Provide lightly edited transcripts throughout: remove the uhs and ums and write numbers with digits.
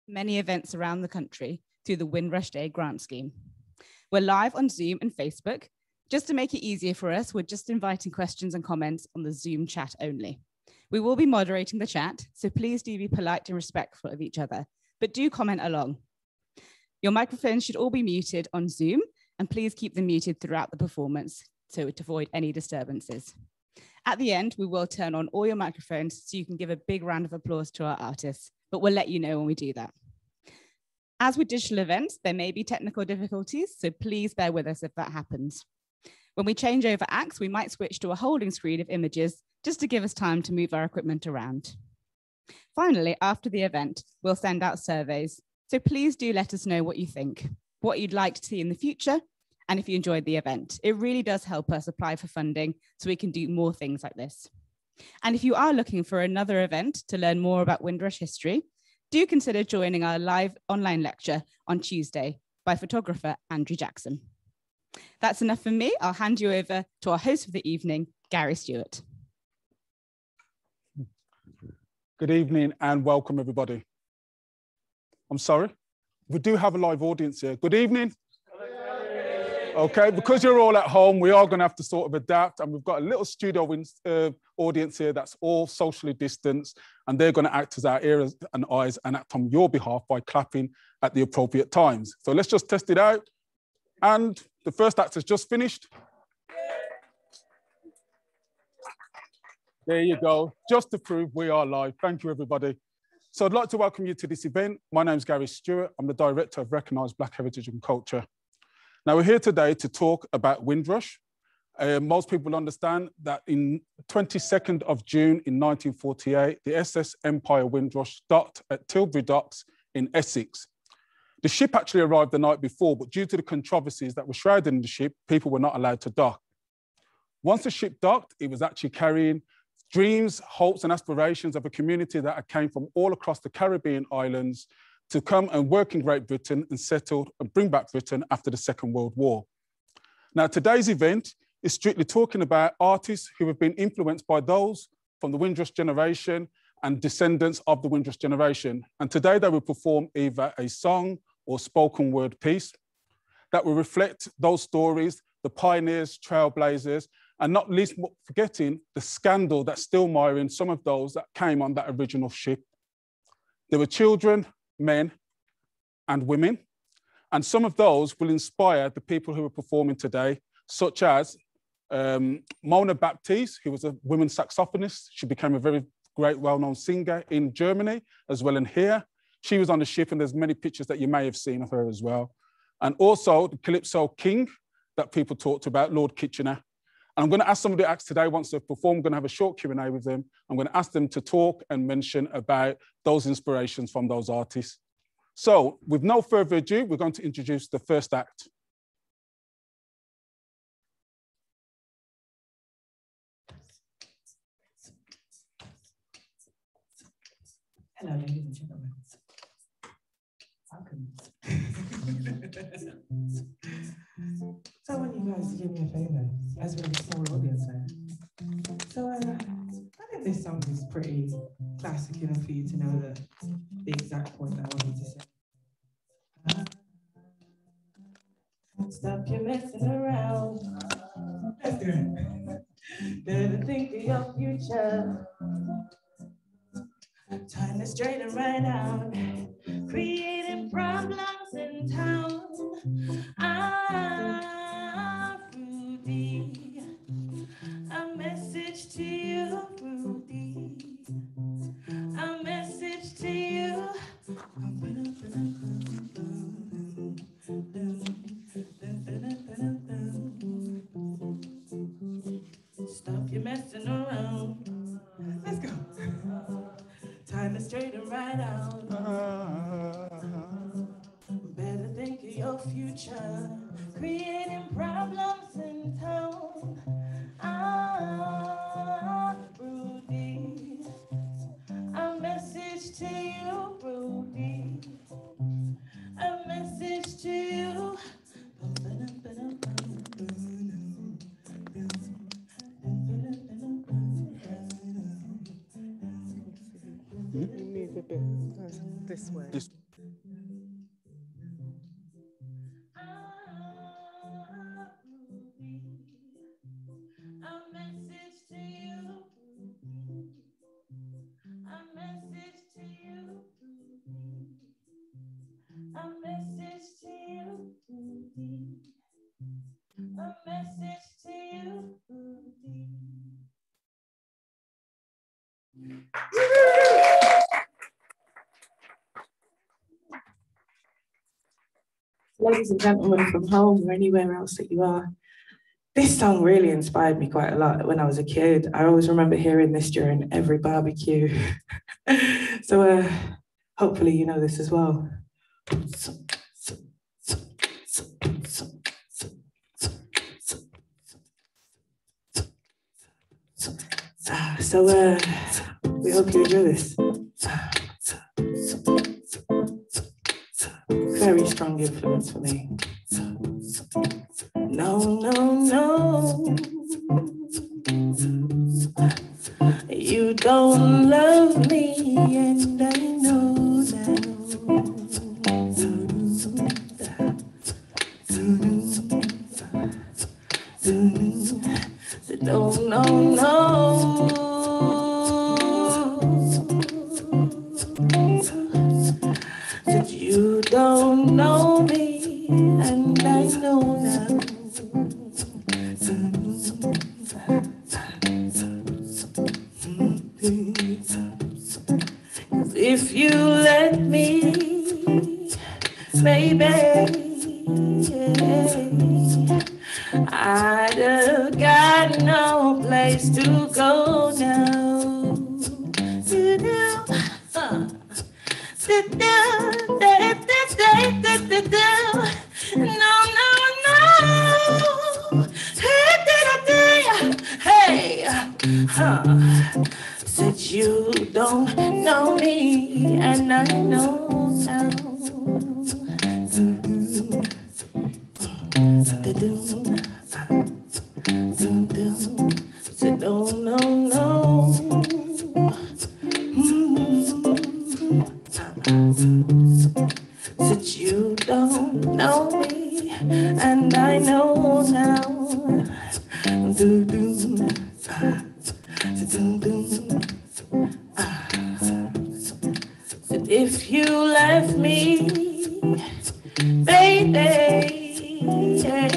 many events around the country through the Windrush Day grant scheme. We're live on Zoom and Facebook. Just to make it easier for us, we're just inviting questions and comments on the Zoom chat only. We will be moderating the chat, so please do be polite and respectful of each other, but do comment along. Your microphones should all be muted on Zoom, and please keep them muted throughout the performance so to avoid any disturbances. At the end, we will turn on all your microphones so you can give a big round of applause to our artists, but we'll let you know when we do that. As with digital events, there may be technical difficulties, so please bear with us if that happens. When we change over acts, we might switch to a holding screen of images just to give us time to move our equipment around. Finally, after the event, we'll send out surveys. So please do let us know what you think, what you'd like to see in the future, and if you enjoyed the event. It really does help us apply for funding so we can do more things like this. And if you are looking for another event to learn more about Windrush history, do consider joining our live online lecture on Tuesday by photographer Andrew Jackson. That's enough from me. I'll hand you over to our host for the evening, Gary Stewart. Good evening and welcome everybody. I'm sorry, we do have a live audience here. Good evening. Okay, because you're all at home, we are going to have to sort of adapt, and we've got a little studio audience here that's all socially distanced, and they're going to act as our ears and eyes and act on your behalf by clapping at the appropriate times. So let's just test it out. And the first act has just finished. There you go, just to prove we are live. Thank you, everybody. So I'd like to welcome you to this event. My name's Gary Stewart. I'm the Director of Recognised Black Heritage and Culture. Now, we're here today to talk about Windrush. Most people understand that in 22nd of June in 1948, the SS Empire Windrush docked at Tilbury Docks in Essex. The ship actually arrived the night before, but due to the controversies that were shrouding the ship, people were not allowed to dock. Once the ship docked, it was actually carrying dreams, hopes, and aspirations of a community that came from all across the Caribbean islands to come and work in Great Britain and settle and bring back Britain after the Second World War. Now, today's event is strictly talking about artists who have been influenced by those from the Windrush generation and descendants of the Windrush generation. And today they will perform either a song or spoken word piece that will reflect those stories, the pioneers, trailblazers, and not least forgetting the scandal that's still miring some of those that came on that original ship. There were children, men, and women, and some of those will inspire the people who are performing today, such as Mona Baptiste, who was a women's saxophonist. She became a very great, well-known singer in Germany, as well in here. She was on the ship, and there's many pictures that you may have seen of her as well. And also the Calypso King that people talked about, Lord Kitchener. And I'm going to ask some of the acts today, once they've performed, I'm going to have a short Q&A with them. I'm going to ask them to talk and mention about those inspirations from those artists. So with no further ado, we're going to introduce the first act. Hello, ladies and gentlemen. Welcome. So I want you guys to do me a favor, as well as a small audience there. So I think this song is pretty classic enough for you to know the exact point that I want you to say. Stop your messing around. Let's do it. Better think of your future. Time to straighten right out. Creating problems in town. Rudy, a message to you, Rudy, a message to you. Stop your messing around. Let's go. Time to straighten right out. Better think of your future. Creating problems in town. Rudy, a message to you, Rudy, a message to you. This way. ladies and gentlemen from home or anywhere else that you are. This song really inspired me quite a lot when I was a kid. I always remember hearing this during every barbecue. So hopefully you know this as well. So we hope you enjoy this. Very strong influence for me. No, no, no. You don't love me, and I know now. No, no, no. That you don't know me, and I know now. If you let me, baby, I'd have got no place to go now. No, no, no. Hey, said you don't know me, and I know now. Said no, no, no. Said you don't know me, and I know now. Said if you left me, baby, said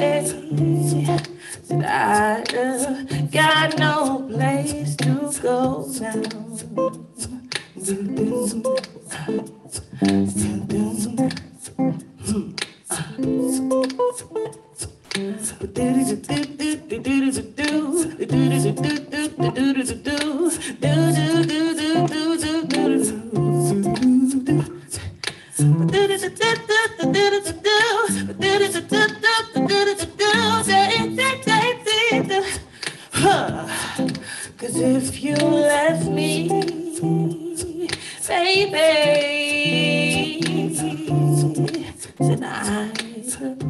I'd got no place to go now. Cause if you left me, baby, then I've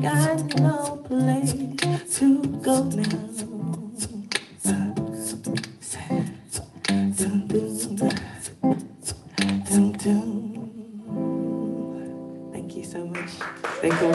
got no place to go now. Thank you so much. Thank you.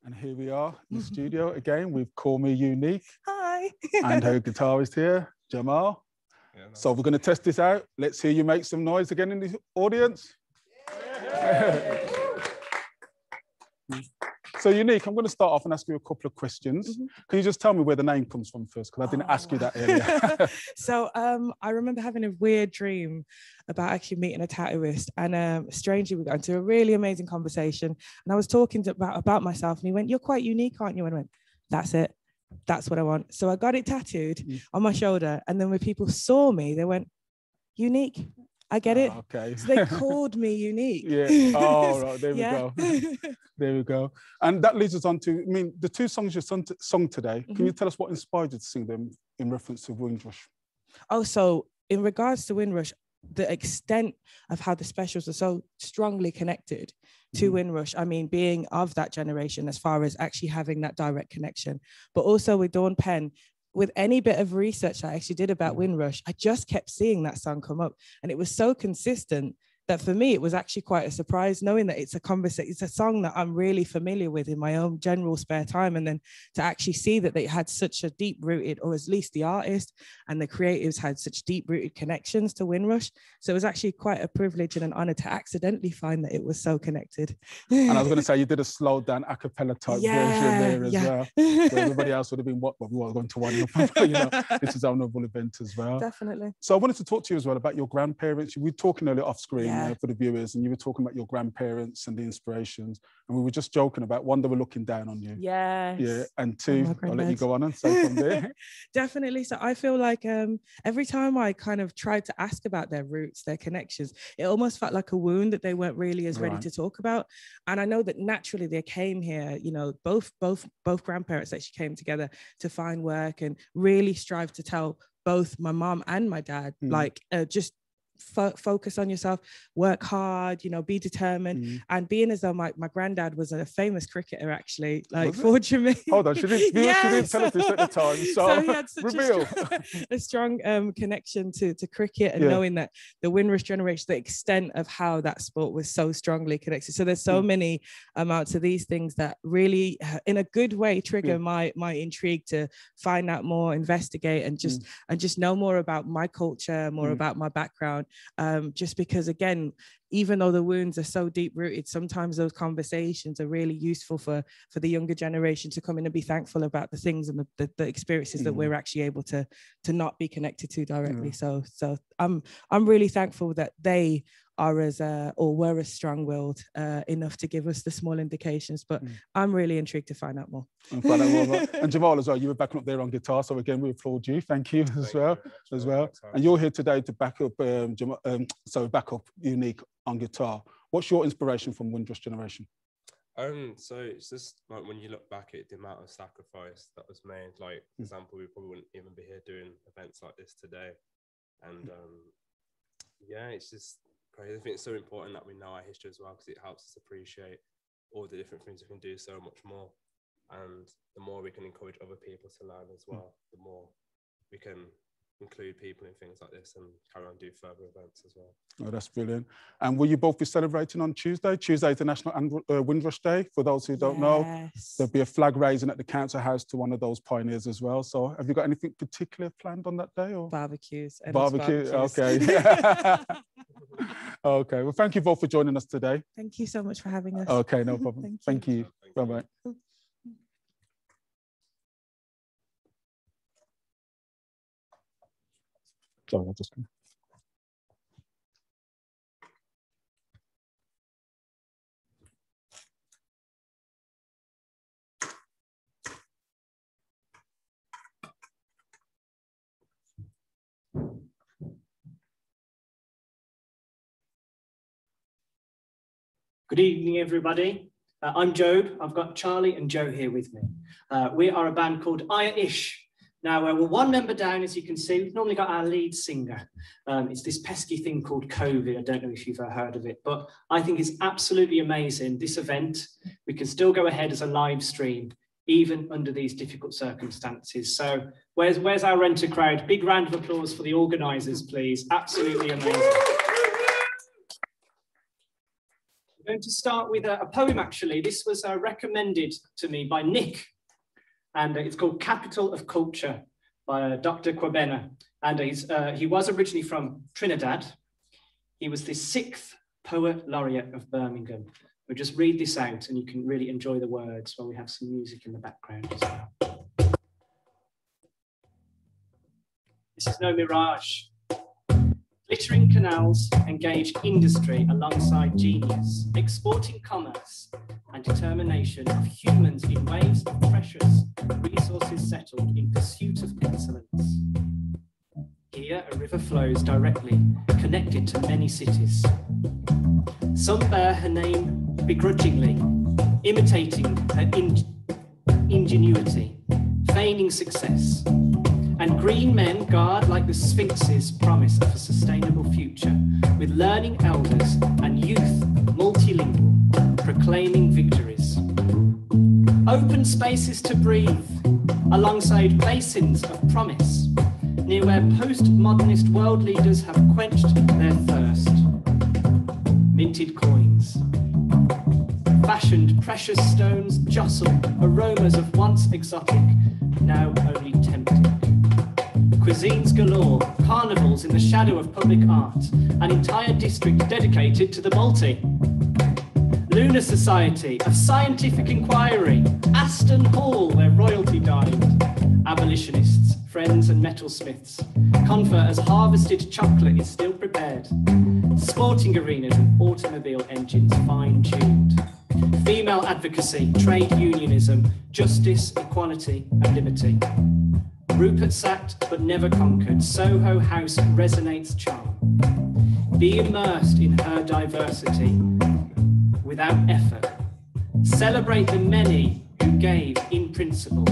And here we are in the studio again with Call Me Unique. Hi. And her guitarist here, Jamal. Yeah, so we're going to test this out. Let's hear you make some noise again in the audience. Yeah. So Unique, I'm going to start off and ask you a couple of questions. Can you just tell me where the name comes from first? Because I didn't ask you that earlier. So I remember having a weird dream about actually meeting a tattooist, and strangely we got into a really amazing conversation, and I was talking about myself, and he went, "You're quite unique, aren't you?" And I went, "That's it. That's what I want." So I got it tattooed on my shoulder, and then when people saw me, they went, "Unique. I get it." Okay. So they called me Unique. Yeah. Oh, right. There we go. There we go. And that leads us on to, I mean, the two songs you sung today. Can you tell us what inspired you to sing them in reference to Windrush? Oh, so in regards to Windrush, the extent of how the specials are so strongly connected to Windrush, I mean, being of that generation as far as actually having that direct connection, but also with Dawn Penn, with any bit of research I actually did about Windrush, I just kept seeing that song come up, and it was so consistent that for me, it was actually quite a surprise knowing that it's a song that I'm really familiar with in my own general spare time. And then to actually see that they had such a deep rooted, or at least the artist and the creatives had such deep rooted connections to Windrush. So it was actually quite a privilege and an honor to accidentally find that it was so connected. And I was going to say, you did a slowed down a cappella type version there as well. So everybody else would have been, what we were going to wind up, you know, this is our novel event as well. Definitely. So I wanted to talk to you as well about your grandparents. We were talking earlier off screen for the viewers, and you were talking about your grandparents and the inspirations, and we were just joking about one, they were looking down on you. Yes. Yeah, and two, I'll let you go on and say from there. Definitely. So I feel like every time I kind of tried to ask about their roots, their connections, it almost felt like a wound that they weren't really as ready to talk about. And I know that naturally they came here, you know, both grandparents actually came together to find work and really strive to tell both my mom and my dad, like just focus on yourself, work hard, you know, be determined. And being as though my granddad was a famous cricketer, actually, like for Jamaica. Hold on, she didn't tell us this at the time, so he had such reveal. a strong connection to cricket, and knowing that the Windrush generation, the extent of how that sport was so strongly connected. So there's so many amounts of these things that really, in a good way, trigger my intrigue to find out more, investigate, and just know more about my culture, more about my background. Just because, again, even though the wounds are so deep rooted, sometimes those conversations are really useful for the younger generation to come in and be thankful about the things and the experiences that we're actually able to not be connected to directly. So I'm really thankful that they are were as strong-willed enough to give us the small indications, but I'm really intrigued to find out more. And Jamal as well, you were backing up there on guitar, so again we applaud you. Thank you as well. And you're here today to back up back up Unique on guitar. What's your inspiration from Windrush generation? So it's just like when you look back at the amount of sacrifice that was made, like for example, we probably wouldn't even be here doing events like this today. And it's just crazy. I think it's so important that we know our history as well, because it helps us appreciate all the different things we can do so much more. And the more we can encourage other people to learn as well, the more we can include people in things like this and carry on do further events as well. Oh, that's brilliant. And will you both be celebrating on Tuesday? Tuesday is the National Windrush Day. For those who don't know, there'll be a flag raising at the council house to one of those pioneers as well. So have you got anything particular planned on that day? Or barbecues? Okay. Okay, well, thank you both for joining us today. Thank you so much for having us. Okay, no problem. Thank you. Bye-bye. Sorry, I just... Good evening, everybody. I'm Job. I've got Charlie and Joe here with me. We are a band called Ire-ish. Now, we're one member down, as you can see. We've normally got our lead singer. It's this pesky thing called COVID. I don't know if you've heard of it, but I think it's absolutely amazing. This event, we can still go ahead as a live stream, even under these difficult circumstances. So where's our renter crowd? Big round of applause for the organisers, please. Absolutely amazing. I'm going to start with a poem, actually. This was recommended to me by Nick, and it's called Capital of Culture by Dr. Kwabena. And he was originally from Trinidad. He was the 6th Poet Laureate of Birmingham. We'll just read this out and you can really enjoy the words while we have some music in the background as well. This is no mirage. Glittering canals engage industry alongside genius, exporting commerce and determination of humans in waves of precious resources settled in pursuit of excellence. Here, a river flows directly, connected to many cities. Some bear her name begrudgingly, imitating her ingenuity, feigning success, and And green men guard like the Sphinx's promise of a sustainable future, with learning elders and youth multilingual, proclaiming victories. Open spaces to breathe, alongside basins of promise, near where postmodernist world leaders have quenched their thirst. Minted coins. Fashioned precious stones jostle aromas of once exotic, now only tempting. Cuisines galore, carnivals in the shadow of public art, an entire district dedicated to the multi. Lunar Society of Scientific Inquiry, Aston Hall where royalty dined. Abolitionists, friends and metalsmiths, confer as harvested chocolate is still prepared. Sporting arenas and automobile engines fine-tuned. Female advocacy, trade unionism, justice, equality and liberty. Rupert sacked but never conquered, Soho House resonates charm. Be immersed in her diversity without effort. Celebrate the many who gave in principle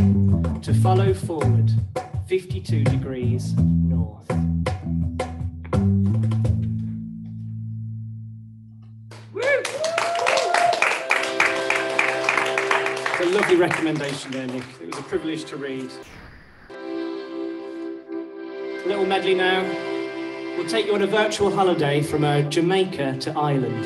to follow forward 52 degrees north. It's a lovely recommendation there, Nick. It was a privilege to read. A little medley now. We'll take you on a virtual holiday from Jamaica to Ireland.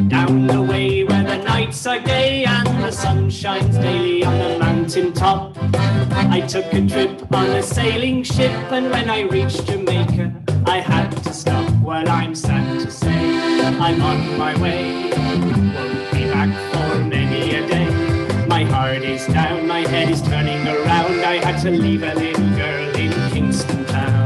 Down the way where the nights are gay and the sun shines daily on the mountain top, I took a trip on a sailing ship, and when I reached Jamaica I had to stop. Well, I'm sad to say I'm on my way, won't be back for many a day. My heart is down, my head is turning around, I had to leave a little girl in Kingston town.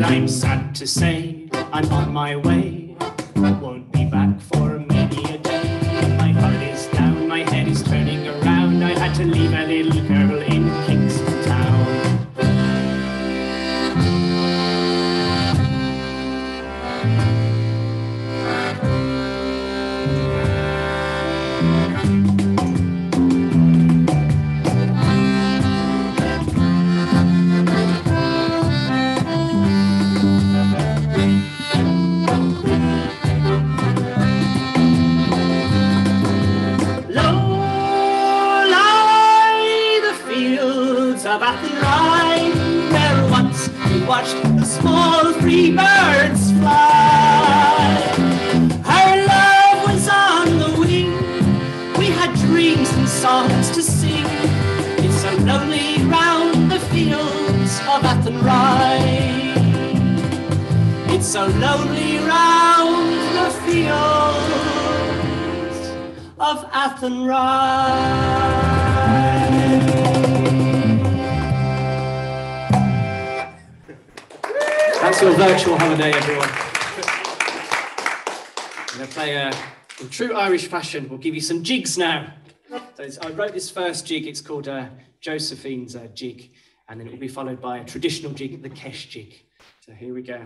I'm sad to say I'm on my way, won't be back for many a day. My heart is down, my head is turning around, I had to leave a little girl in Kingston town. Of Athenry, where once we watched the small free birds fly. Our love was on the wing, we had dreams and songs to sing. It's so lonely round the fields of Athenry. It's so lonely round the fields of Athenry. That's your virtual holiday, everyone. I'm going to play in true Irish fashion. We'll give you some jigs now. So I wrote this first jig. It's called Josephine's jig. And then it will be followed by a traditional jig, the Kesh jig. So here we go.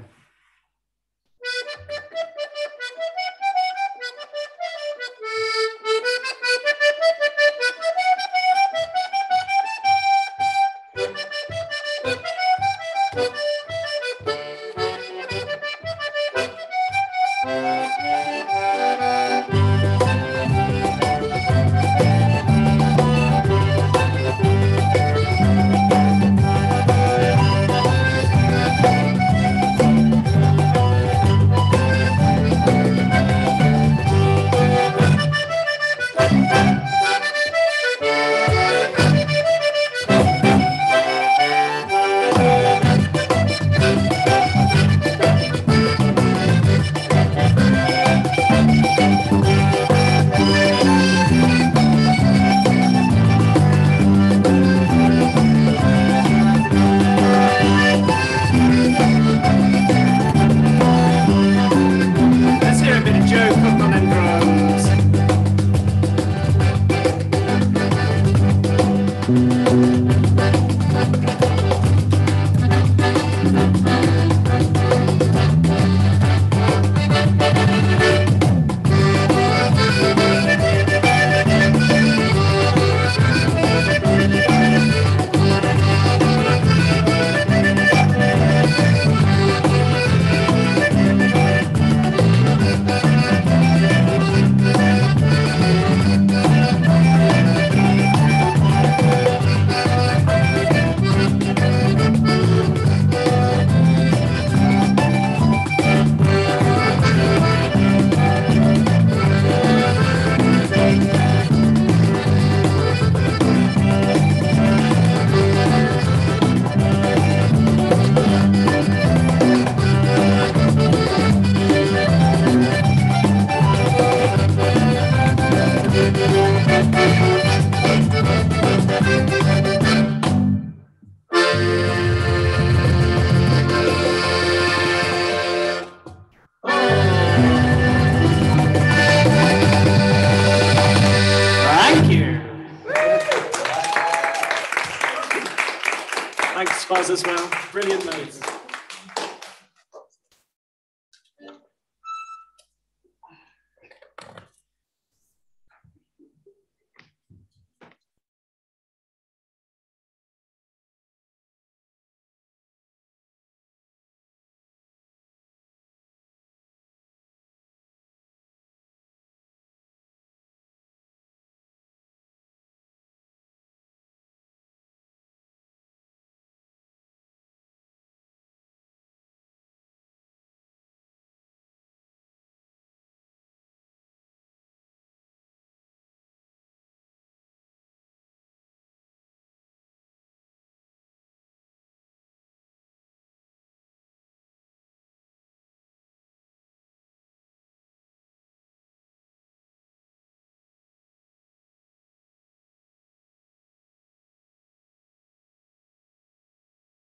guys as well. Brilliant notes.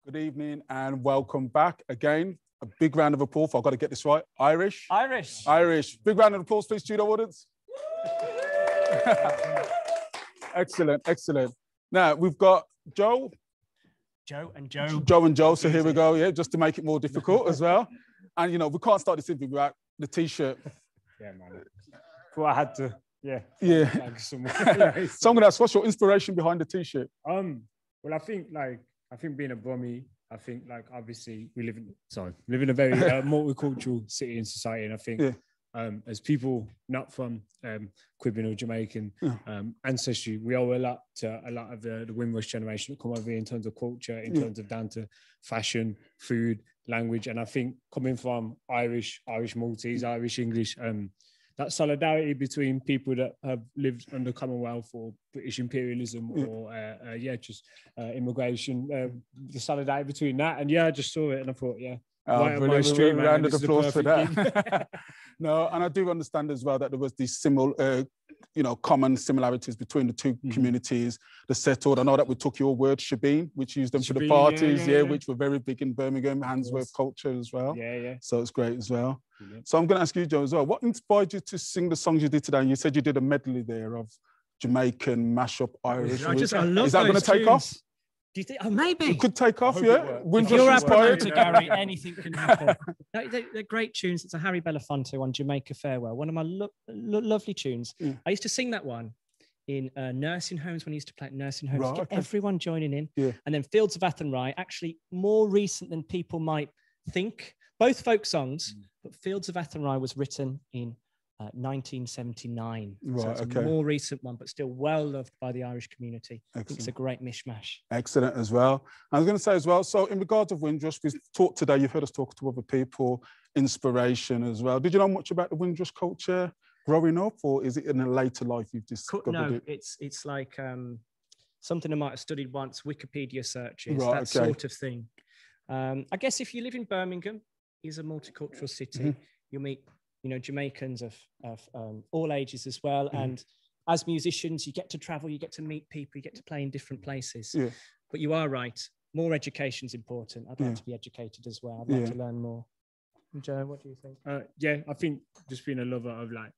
Good evening and welcome back again. A big round of applause. I've got to get this right. Ire-ish. Ire-ish. Ire-ish. Big round of applause, please, studio audience. Excellent, excellent. Now we've got Joe and Joe. So here we go. Yeah, just to make it more difficult as well. And you know, we can't start this interview without the T-shirt. Yeah, man. Well, I had to. Yeah. Yeah. So I'm gonna ask, what's your inspiration behind the T-shirt? Well, I think being a Brummie, I think like obviously we live in a very multicultural city and society, and I think as people not from Caribbean or Jamaican ancestry, we owe a lot to a lot of the Windrush generation that come over here in terms of culture, in terms of down to fashion, food, language, and I think coming from Irish Maltese, Irish English, that solidarity between people that have lived under Commonwealth or British imperialism or immigration, the solidarity between that, and I just saw it and I thought, brilliant. Round of applause for that. No, and I do understand as well that there was these common similarities between the two communities, the settled. I know that we took your word, Shebeen, which used them for the parties, which were very big in Birmingham, Handsworth culture as well. So it's great as well. Brilliant. So I'm going to ask you, Joe, as well, what inspired you to sing the songs you did today? And you said you did a medley there of Jamaican, mashup, Irish. I love Is that going to take off? Do you think? Oh, maybe. It could take off, yeah. If you're our promoter, Gary, anything can happen. No, they're great tunes. It's a Harry Belafonte one, Jamaica Farewell, one of my lovely tunes. I used to sing that one in nursing homes when I used to play at nursing homes. Right, everyone joining in. And then Fields of Athenry, actually more recent than people might think. Both folk songs, but Fields of Athenry was written in 1979. So it's a more recent one, but still well loved by the Irish community. I think it's a great mishmash. Excellent as well. I was going to say as well, so in regards of Windrush, we've talked today, you've heard us talk to other people, inspiration as well. Did you know much about the Windrush culture growing up, or is it in a later life you've discovered it? It's like something I might have studied once, Wikipedia searches, that sort of thing. I guess if you live in Birmingham, it's a multicultural city, you'll meet Jamaicans of all ages as well. And as musicians, you get to travel, you get to meet people, you get to play in different places. But you are right, more education is important. I'd like to be educated as well. I'd like to learn more. Joe, what do you think? I think just being a lover of like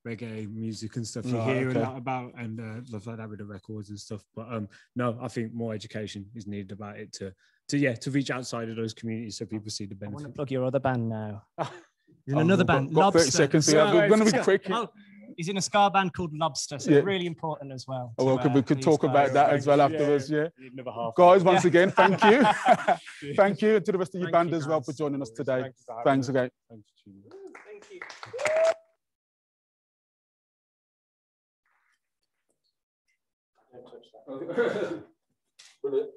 reggae music and stuff, you hear a lot about, and stuff like that with the records and stuff. But no, I think more education is needed about it to reach outside of those communities so people see the benefit. I want to plug your other band now. He's in another band, got 30 seconds. We're going to be quick. He's in a ska band called Lobster, so really important as well. We could talk about that as well afterwards. Guys, once again, thank you. Thank you to the rest of your band as well for joining us today. Thanks again. Thank you. Brilliant.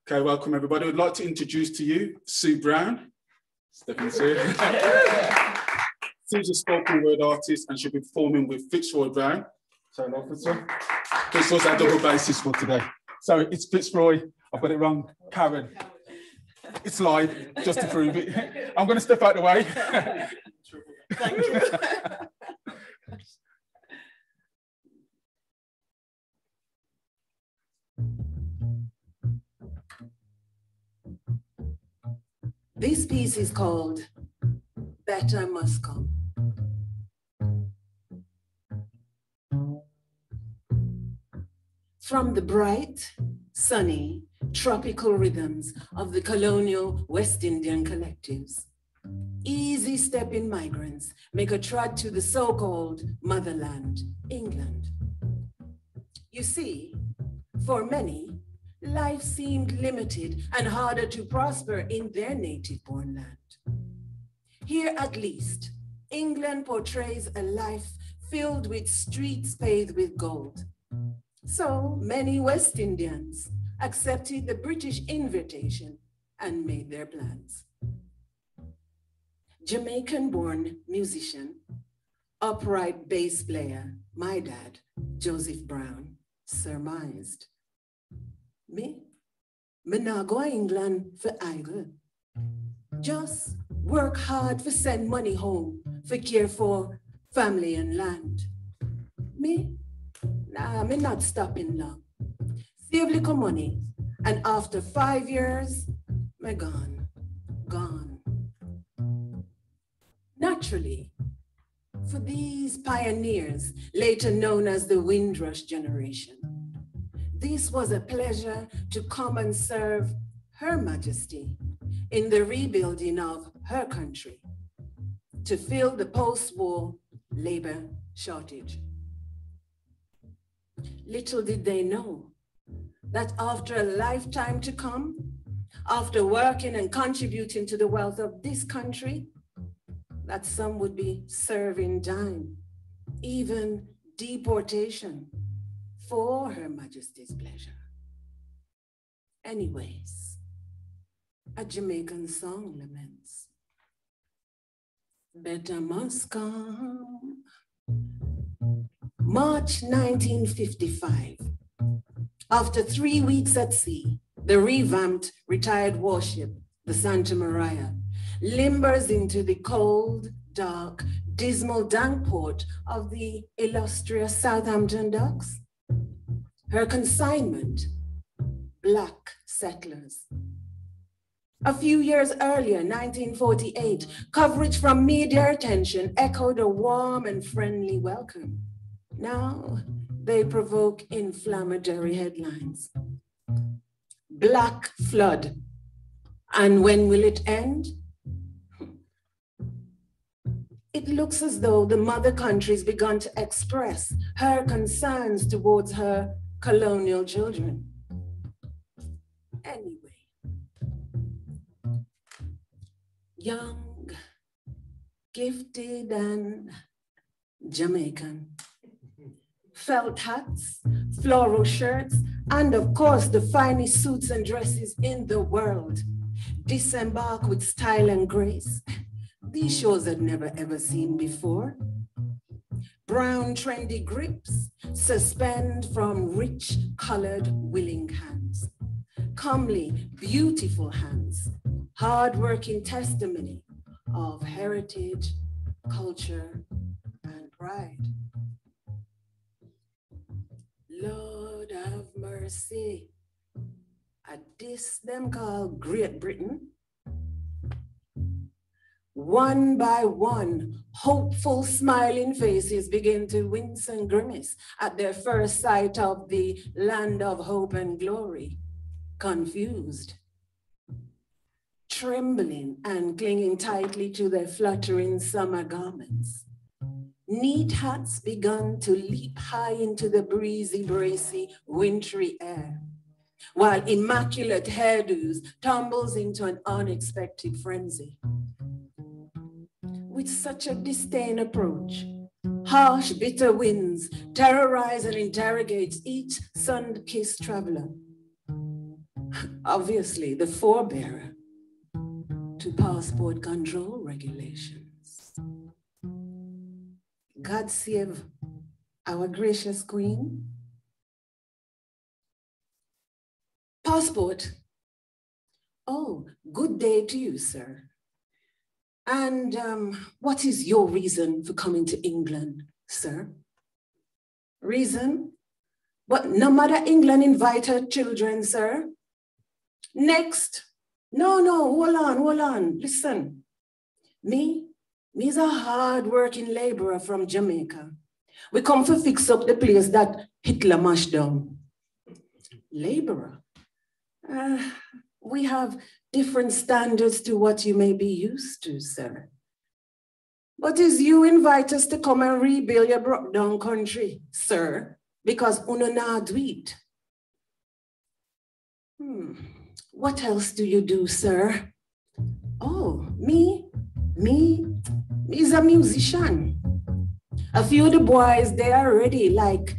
Okay, welcome everybody. I'd like to introduce to you Sue Brown. Stephen's here. Sue's a spoken word artist and she'll be performing with Fitzroy Brown So, this was our double bassist for today. So it's Fitzroy. I've got it wrong. Karen. It's live, just to prove it. I'm going to step out the way. Thank you. This piece is called Better Must Come. From the bright, sunny, tropical rhythms of the colonial West Indian collectives, easy-stepping migrants make a trot to the so-called motherland, England. You see, for many, life seemed limited and harder to prosper in their native-born land. Here, at least, England portrays a life filled with streets paved with gold. So many West Indians accepted the British invitation and made their plans. Jamaican-born musician, upright bass player, my dad, Joseph Brown, surmised, me nah go to England for idle. Just work hard for send money home, for care for family and land. Me not stopping long. Save little money, and after 5 years, me gone. Naturally, for these pioneers, later known as the Windrush generation, this was a pleasure to come and serve Her Majesty in the rebuilding of her country, to fill the post-war labor shortage. Little did they know that after a lifetime to come, after working and contributing to the wealth of this country, that some would be serving time, even deportation, for Her Majesty's pleasure. Anyways, a Jamaican song laments, better must come. March 1955, after 3 weeks at sea, the revamped retired warship, the Santa Maria, limbers into the cold, dark, dismal dank port of the illustrious Southampton docks. Her consignment, black settlers. A few years earlier, 1948, coverage from media attention echoed a warm and friendly welcome. Now they provoke inflammatory headlines. Black flood. And when will it end? It looks as though the mother country's begun to express her concerns towards her colonial children. Anyway, young, gifted, and Jamaican. Felt hats, floral shirts, and of course the finest suits and dresses in the world. Disembark with style and grace. These shows I'd never ever seen before. Brown trendy grips suspend from rich colored willing hands. Comely, beautiful hands, hard-working testimony of heritage, culture, and pride. Lord have mercy. At this them call Great Britain. One by one, hopeful, smiling faces begin to wince and grimace at their first sight of the land of hope and glory. Confused, trembling and clinging tightly to their fluttering summer garments. Neat hats begun to leap high into the breezy, bracy, wintry air, while immaculate hairdos tumbles into an unexpected frenzy. With such a disdain approach, harsh, bitter winds terrorize and interrogate each sun-kissed traveler. Obviously, the forebearer to passport control regulations. God save our gracious queen. Passport. Oh, good day to you, sir. And what is your reason for coming to England, sir? Reason? But no matter England invite her children, sir. Next. No, hold on. Listen. Me's a hard-working laborer from Jamaica. We come to fix up the place that Hitler mashed down. Laborer? We have different standards to what you may be used to, sir. But is you invite us to come and rebuild your broke down country, sir, because uno na do it. What else do you do, sir? Oh, me's a musician. A few of the boys, they are ready, like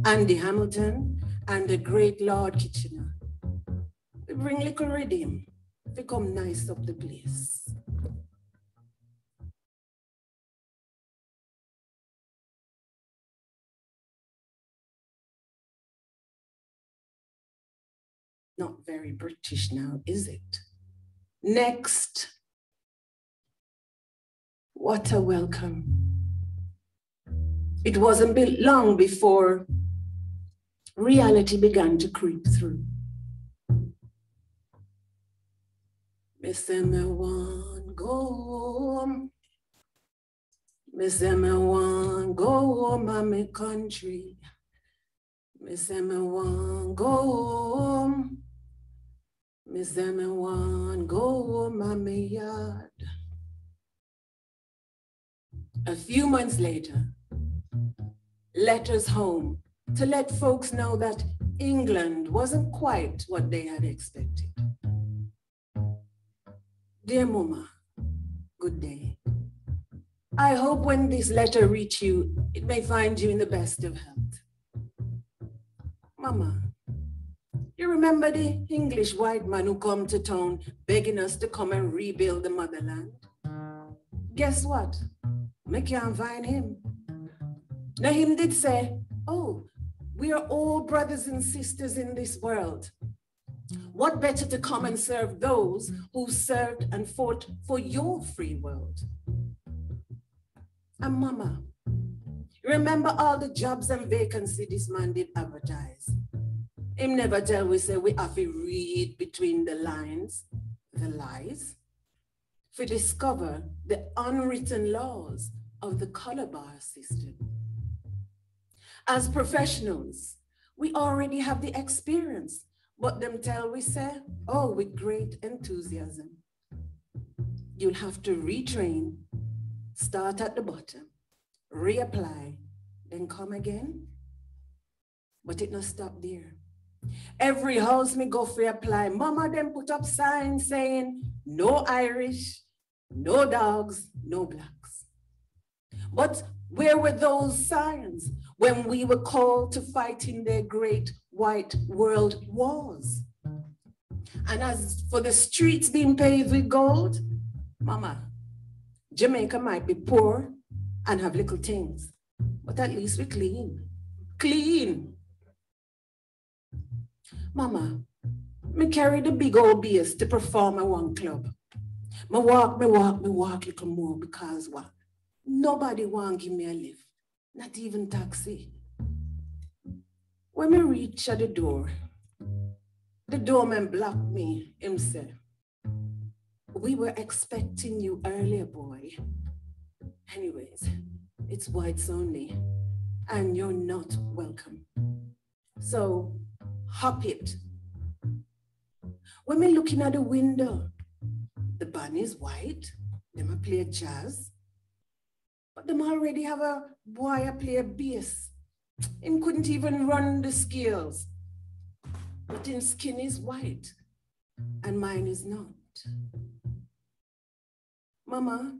Andy Hamilton and the great Lord Kitchener. We bring little rhythm, become nice up the place. Not very British now, is it? Next. What a welcome. It wasn't long before reality began to creep through. Me say me want go home. Me say me want go home to my country. Me say me want go home. Me say me want go home to my yard. A few months later, letters home to let folks know that England wasn't quite what they had expected. Dear Mama, good day. I hope when this letter reach you, it may find you in the best of health. Mama, you remember the English white man who come to town begging us to come and rebuild the motherland? Guess what? I can't find him. Now him did say, oh, we are all brothers and sisters in this world. What better to come and serve those who served and fought for your free world? And Mama, remember all the jobs and vacancies this man did advertise? Him never tell we say we have to read between the lines, the lies, to discover the unwritten laws of the color bar system. As professionals, we already have the experience, but them tell we say, oh, with great enthusiasm. You'll have to retrain, start at the bottom, reapply, then come again. But it not stop there. Every house me go for apply, Mama them put up signs saying, no Irish, no dogs, no blacks. But where were those signs when we were called to fight in their great white world wars? And as for the streets being paved with gold, Mama, Jamaica might be poor and have little things, but at least we're clean. Clean. Mama, me carry the big old bass to perform at one club. Me walk little more because what? Nobody want give me a lift, not even taxi. When me reach at the doorman blocked me, him said, we were expecting you earlier, boy. Anyways, it's whites only, and you're not welcome. So, hop it. When me looking at the window, the band is white, them a play jazz, but them already have a boy a play bass. Him couldn't even run the scales, but his skin is white, and mine is not. Mama,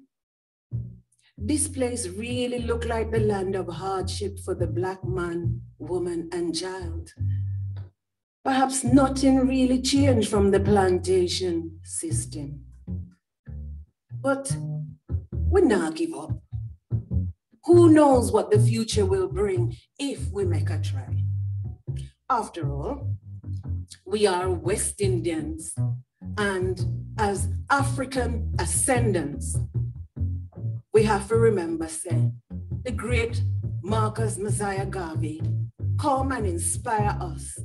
this place really looked like the land of hardship for the black man, woman, and child. Perhaps nothing really changed from the plantation system. But we not give up. Who knows what the future will bring if we make a try? After all, we are West Indians, and as African ascendants, we have to remember, say, the great Marcus Messiah Garvey, come and inspire us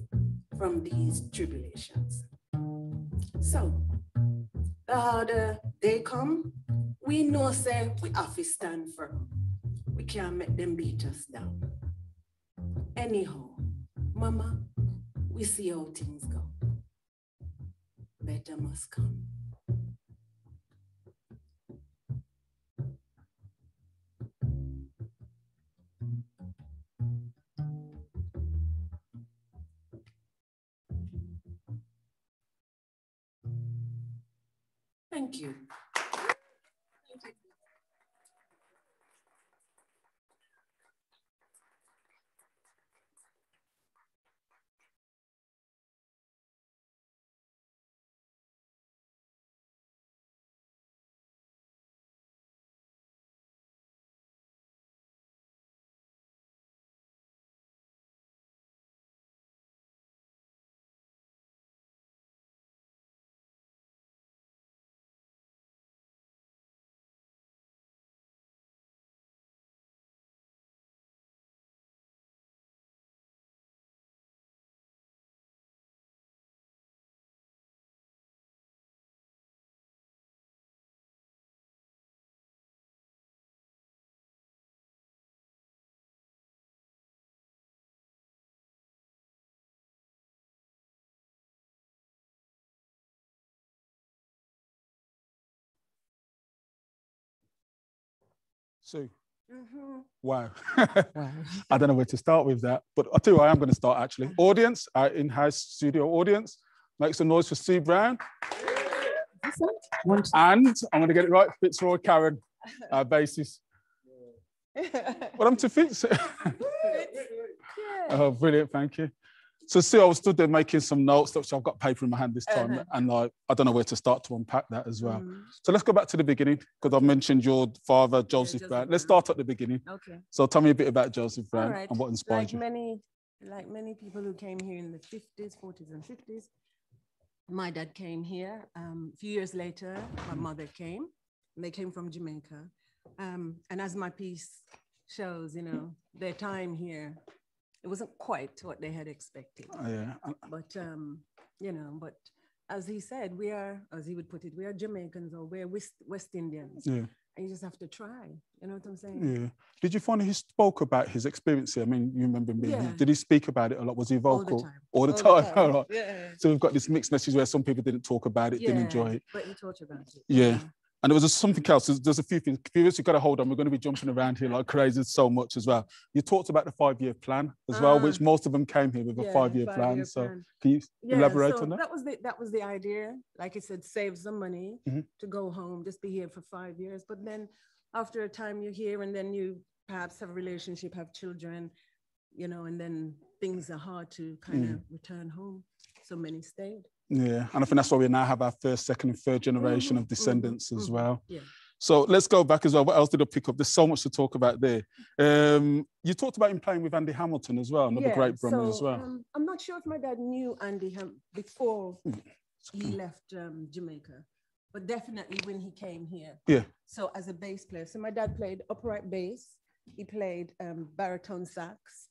from these tribulations. So, the harder they come, we know, say, we have to stand firm. We can't make them beat us down. Anyhow, Mama, we see how things go. Better must come. Thank you. Sue. Wow. Wow. I don't know where to start with that, but I'll tell you where I am going to start actually. Audience, our in-house studio audience, make some noise for Sue Brown. And I'm going to get it right, Fitzroy Karen, our bassist. What I'm to fix it. Oh, brilliant, thank you. So Sue, I was stood there making some notes, which I've got paper in my hand this time, and like, I don't know where to start to unpack that as well. So let's go back to the beginning, because I mentioned your father, Joseph Brown. Let's start at the beginning. Okay. So tell me a bit about Joseph Brown and what inspired you. Like many people who came here in the 50s, 40s and 50s, my dad came here. A few years later, my mother came, and they came from Jamaica. And as my piece shows, you know, their time here, it wasn't quite what they had expected. Yeah. But, you know, but as he said, we are, as he would put it, we are Jamaicans or we're West Indians. Yeah. And you just have to try. You know what I'm saying? Yeah. Did you find he spoke about his experience here? I mean, you remember me. Yeah. Did he speak about it a lot? Was he vocal? All the time. All right. Yeah. So we've got this mixed message where some people didn't talk about it, didn't enjoy it. But he talked about it. Yeah. And there was something else. There's a few things. Viewers, you've got to hold on. We're going to be jumping around here like crazy so much as well. You talked about the 5-year plan as well, which most of them came here with a 5-year plan. So can you elaborate on that? That was the idea. Like I said, save some money to go home, just be here for 5 years. But then after a time you're here and then you perhaps have a relationship, have children, you know, and then things are hard to kind of return home. So many stayed. Yeah, and I think that's why we now have our first, second, and third generation of descendants as well. Yeah. So let's go back as well. What else did I pick up? There's so much to talk about there. You talked about him playing with Andy Hamilton as well, another great drummer as well. I'm not sure if my dad knew Andy before he left Jamaica, but definitely when he came here. Yeah. So as a bass player, so my dad played upright bass. He played baritone sax,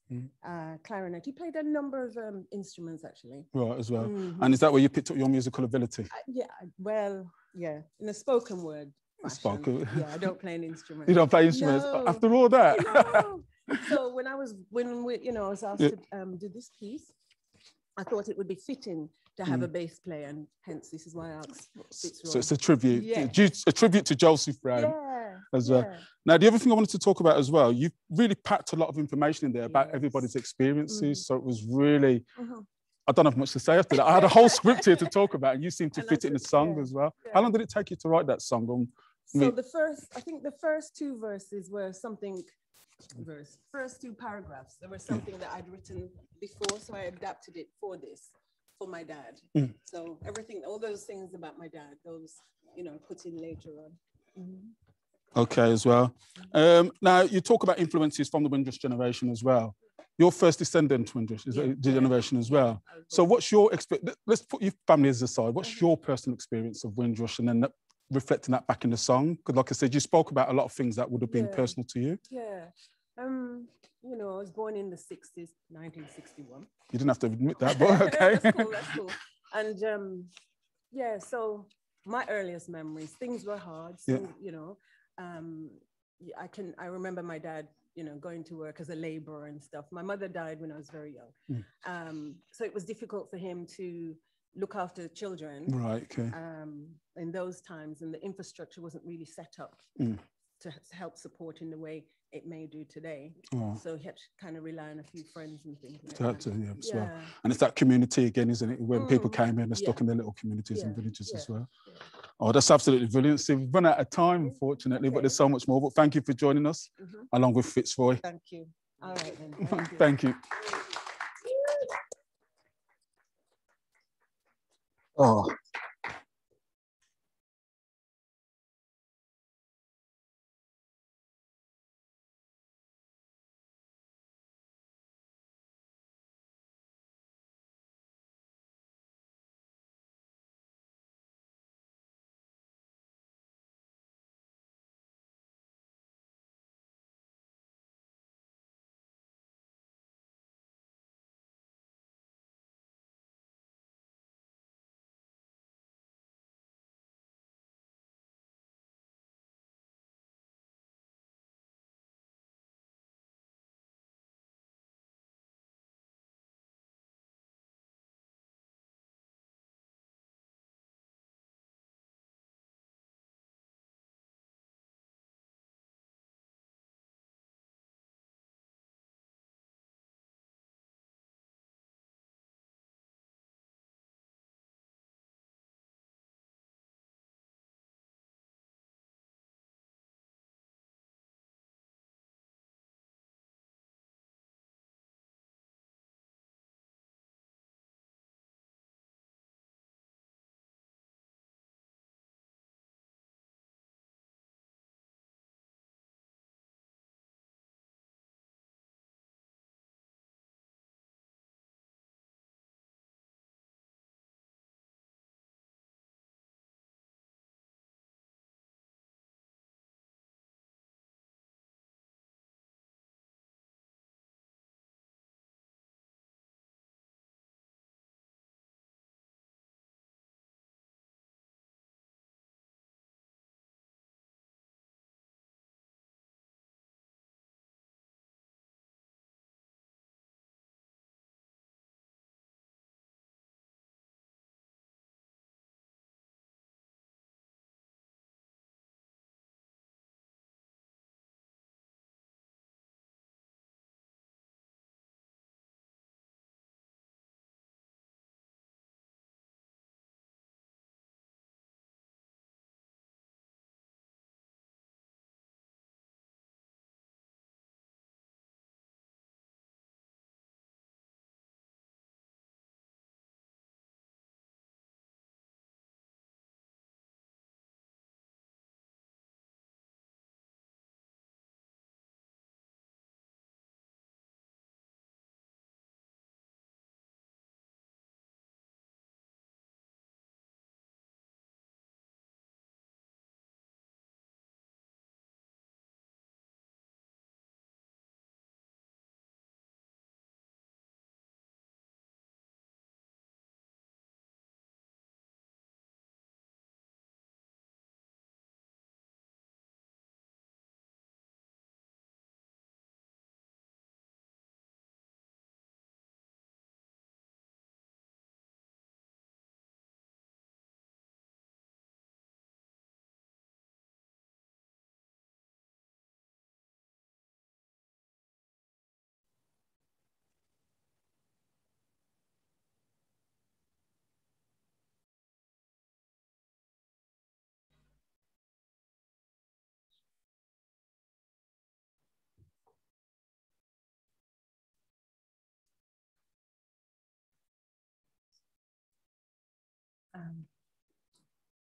clarinet. He played a number of instruments, actually. Right, as well. And is that where you picked up your musical ability? Yeah, well, yeah, in a spoken word fashion. Spoken. Yeah, I don't play an instrument. You don't play instruments? No. After all that? No. So when I was asked to do this piece, I thought it would be fitting to have a bass player, and hence this is why I asked Fitzroy. So it's a tribute, a tribute to Joseph Brown as well. Now, the other thing I wanted to talk about as well, you've really packed a lot of information in there about everybody's experiences. So it was really, I don't have much to say after that. I had a whole script here to talk about, and you seem to fit it in the song as well. How long did it take you to write that song? So I think the first two verses were something, first two paragraphs, there was something that I'd written before, so I adapted it for this. For my dad. So everything, all those things about my dad, those, you know, put in later on. Okay, as well. Now, you talk about influences from the Windrush generation as well. Your first descendant to Windrush is a generation as well. So what's your experience? Let's put your families aside. What's your personal experience of Windrush, and then reflecting that back in the song? Because like I said, you spoke about a lot of things that would have been personal to you. Yeah. You know, I was born in the 60s, 1961. You didn't have to admit that, but okay. That's cool, that's cool. And yeah, so my earliest memories, things were hard. So, you know, I remember my dad, you know, going to work as a laborer and stuff. My mother died when I was very young. So it was difficult for him to look after children. Right, okay. In those times, and the infrastructure wasn't really set up to help support in the way it may do today. So he had to kind of rely on a few friends and things like that. Well. And it's that community again, isn't it? When people came in and stuck in their little communities and villages as well. Oh, that's absolutely brilliant. So we've run out of time, unfortunately, but there's so much more. But thank you for joining us, along with Fitzroy. Thank you. All right, then. Thank you. Oh.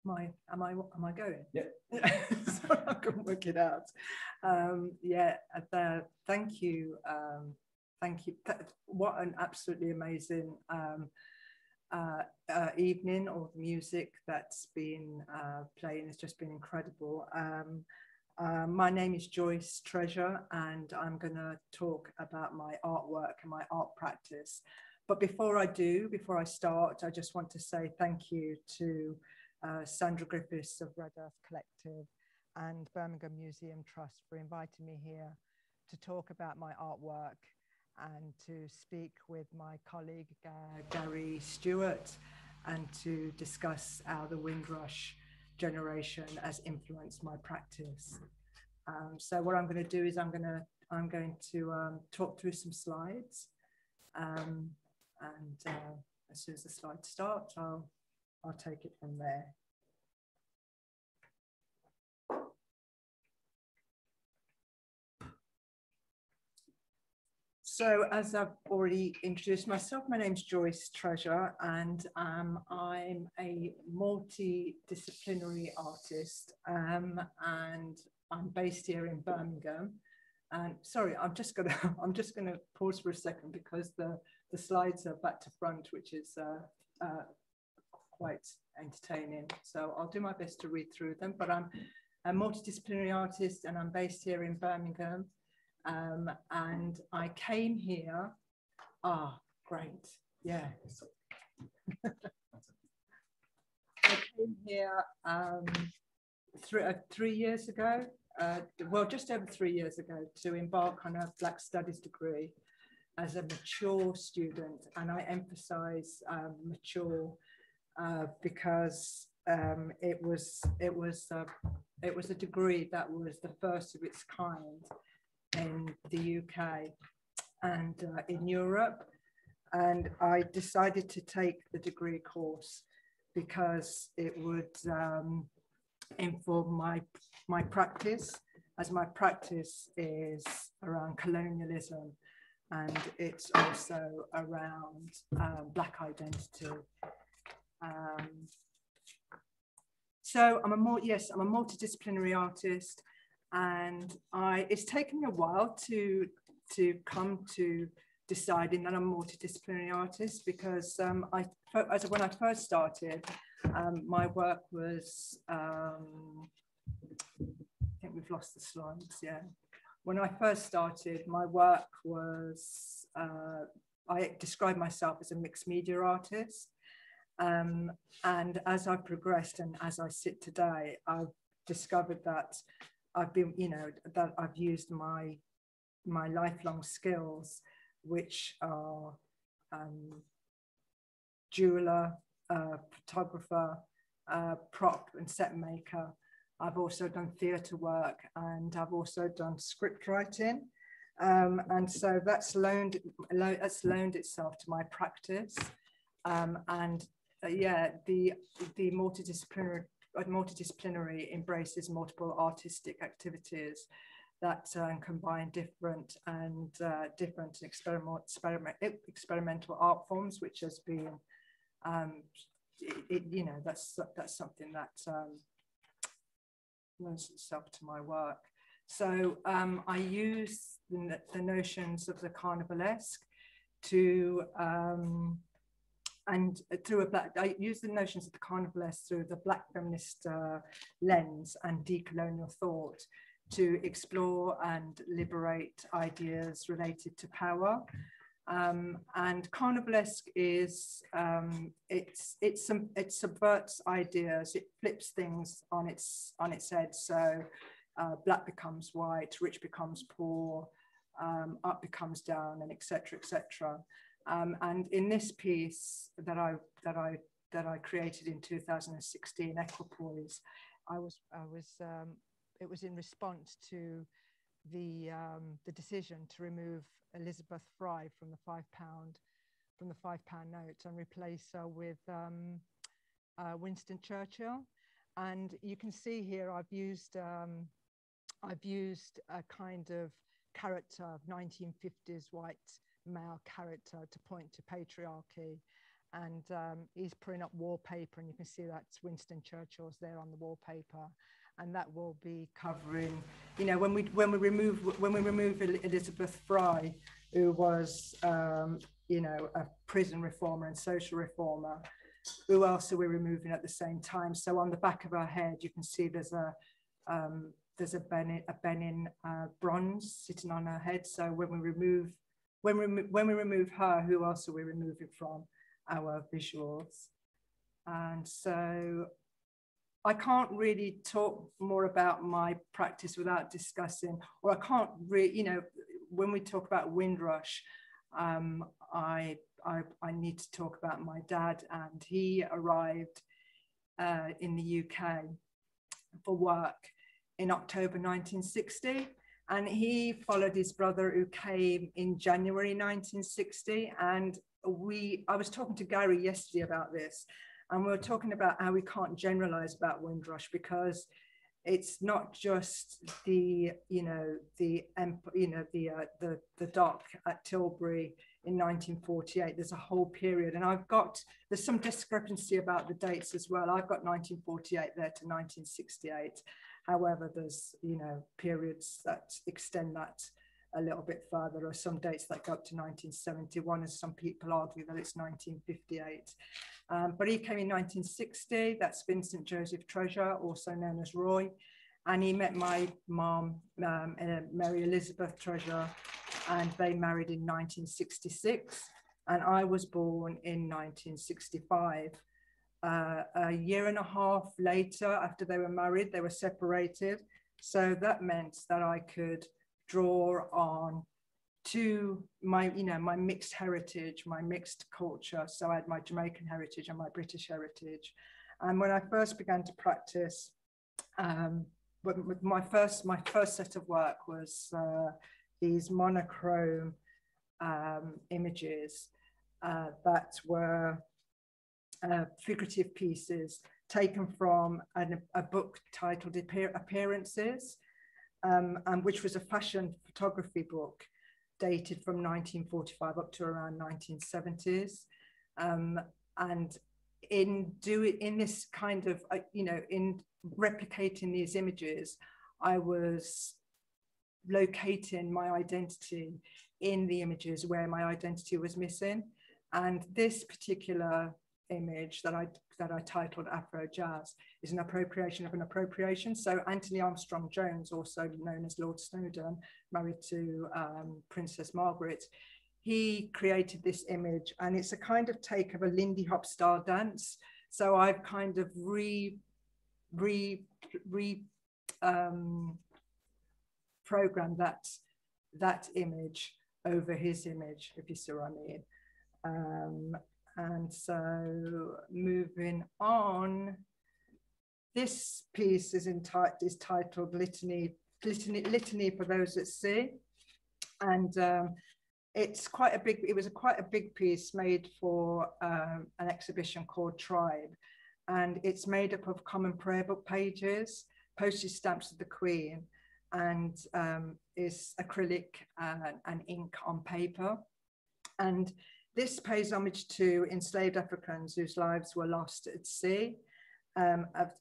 Am I going? Yeah. So I can work it out. Thank you. Thank you. What an absolutely amazing evening. All the music that's been playing has just been incredible. My name is Joyce Treasure, and I'm going to talk about my artwork and my art practice. But before I start, I just want to say thank you to Sandra Griffiths of Red Earth Collective and Birmingham Museum Trust for inviting me here to talk about my artwork and to speak with my colleague Gary Stewart and to discuss how the Windrush generation has influenced my practice. So what I'm going to do is I'm going to talk through some slides, and as soon as the slides start, I'll take it from there. So as I've already introduced myself, my name's Joyce Treasure, and I'm a multidisciplinary artist, and I'm based here in Birmingham. And sorry, I'm just gonna pause for a second because the slides are back to front, which is quite entertaining. So I'll do my best to read through them. But I'm a multidisciplinary artist, and I'm based here in Birmingham. And I came here. Great, yeah. I came here 3 years ago. Well, just over 3 years ago, to embark on a Black Studies degree as a mature student, and I emphasize mature because it was a degree that was the first of its kind in the UK and in Europe, and I decided to take the degree course because it would inform my practice, as my practice is around colonialism, and it's also around Black identity. So I'm a multidisciplinary artist, and it's taken me a while to come to deciding that I'm a multidisciplinary artist, because when I first started, my work was, I think we've lost the slides, yeah. When I first started, my work was, I describe myself as a mixed media artist. And as I've progressed and as I sit today, I've discovered that I've been, that I've used my lifelong skills, which are jeweler, photographer, prop and set maker. I've also done theatre work, and I've also done script writing, and so that's loaned itself to my practice. The multidisciplinary embraces multiple artistic activities that combine different experimental art forms, which has been, that's something that lends itself to my work. So I use the notions of the carnivalesque to I use the notions of the carnivalesque through the Black feminist lens and decolonial thought to explore and liberate ideas related to power. And carnivalesque is, it subverts ideas, it flips things on its head. So Black becomes white, rich becomes poor, up becomes down, and etc., etc. And in this piece that I created in 2016, Equipoise, it was in response to the decision to remove Elizabeth Fry from the £5 note and replace her with Winston Churchill. And you can see here I've used a kind of character of 1950s white male character to point to patriarchy and he's putting up wallpaper, and you can see that's Winston Churchill's there on the wallpaper, and that will be covering, you know, when we remove Elizabeth Fry, who was you know, a prison reformer and social reformer. Who else are we removing at the same time? So on the back of her head, you can see there's a Benin bronze sitting on her head. So when we remove her, who else are we removing from our visuals? And so I can't really talk more about my practice without discussing, or I can't really, you know, when we talk about Windrush, I need to talk about my dad, and he arrived in the UK for work in October 1960, and he followed his brother who came in January 1960. And I was talking to Gary yesterday about this, and we were talking about how we can't generalize about Windrush, because it's not just the dock at Tilbury in 1948. There's a whole period, and there's some discrepancy about the dates as well. I've got 1948 there to 1968. However, there's, you know, periods that extend that a little bit further, or some dates that go up to 1971, and some people argue that it's 1958. But he came in 1960. That's Vincent Joseph Treasure, also known as Roy. And he met my mom, Mary Elizabeth Treasure, and they married in 1966. And I was born in 1965. A year and a half later, after they were married, they were separated. So that meant that I could draw on to my, you know, my mixed heritage, my mixed culture. So I had my Jamaican heritage and my British heritage. And when I first began to practice, my first set of work was these monochrome images that were figurative pieces taken from a book titled Appearances, and which was a fashion photography book dated from 1945 up to around 1970s. And in this kind of, you know, in replicating these images, I was locating my identity in the images where my identity was missing. And this particular image that I titled Afro Jazz is an appropriation of an appropriation. So Anthony Armstrong Jones, also known as Lord Snowdon, married to Princess Margaret, he created this image, and it's a kind of take of a Lindy Hop style dance. So I've kind of programmed that image over his image, if you see what I mean. And so moving on, this piece is titled Litany For Those That See. And it's quite a big, it was quite a big piece made for an exhibition called Tribe. And it's made up of common prayer book pages, postage stamps of the Queen, and is acrylic and ink on paper. And this pays homage to enslaved Africans whose lives were lost at sea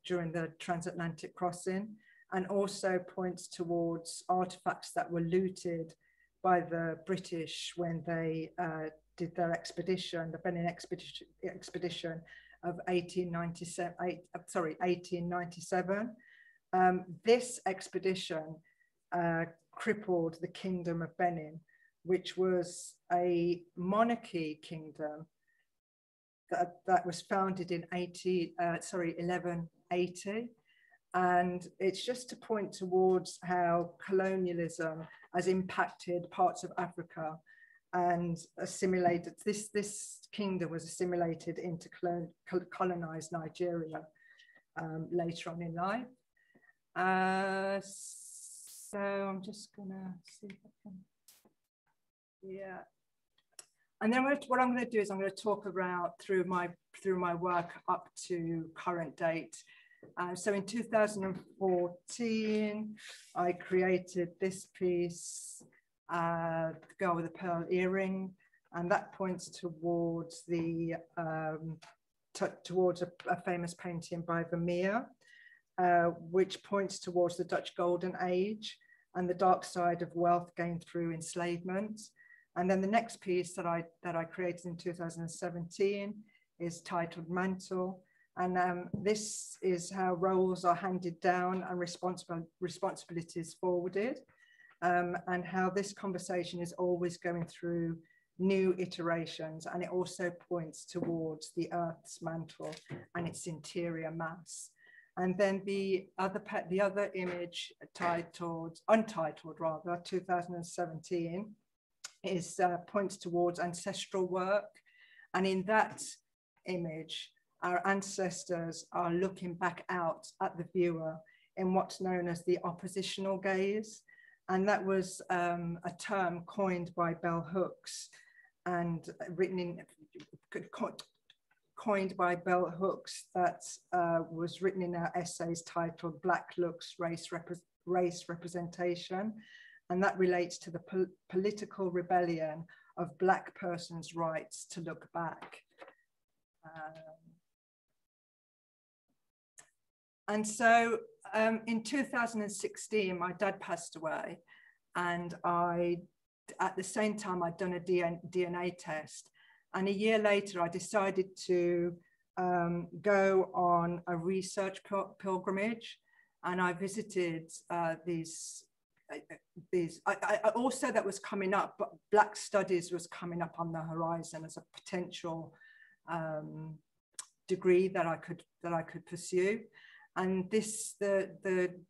during the transatlantic crossing, and also points towards artifacts that were looted by the British when they did their expedition, the Benin expedition of 1897. This expedition crippled the Kingdom of Benin, which was a monarchy kingdom that was founded in 1180. And it's just to point towards how colonialism has impacted parts of Africa and assimilated. This kingdom was assimilated into colonized Nigeria later on in life. So I'm just gonna see if I can. Yeah, and then what I'm going to do is I'm going to talk about through my work up to current date. So in 2014, I created this piece, The Girl with a Pearl Earring, and that points towards the towards a famous painting by Vermeer, which points towards the Dutch Golden Age and the dark side of wealth gained through enslavement. And then the next piece that I created in 2017 is titled Mantle. And this is how roles are handed down and responsibilities forwarded, and how this conversation is always going through new iterations. And it also points towards the Earth's mantle and its interior mass. And then the other image untitled rather, 2017, is points towards ancestral work. And in that image, our ancestors are looking back out at the viewer in what's known as the oppositional gaze. And that was a term coined by bell hooks and coined by bell hooks that was written in our essays titled Black Looks, Race Representation. And that relates to the political rebellion of Black persons' rights to look back. And so in 2016, my dad passed away, and at the same time, I'd done a DNA test. And a year later, I decided to go on a research pilgrimage, and I visited these. Also, that was coming up, but Black Studies was coming up on the horizon as a potential degree that I could pursue. And the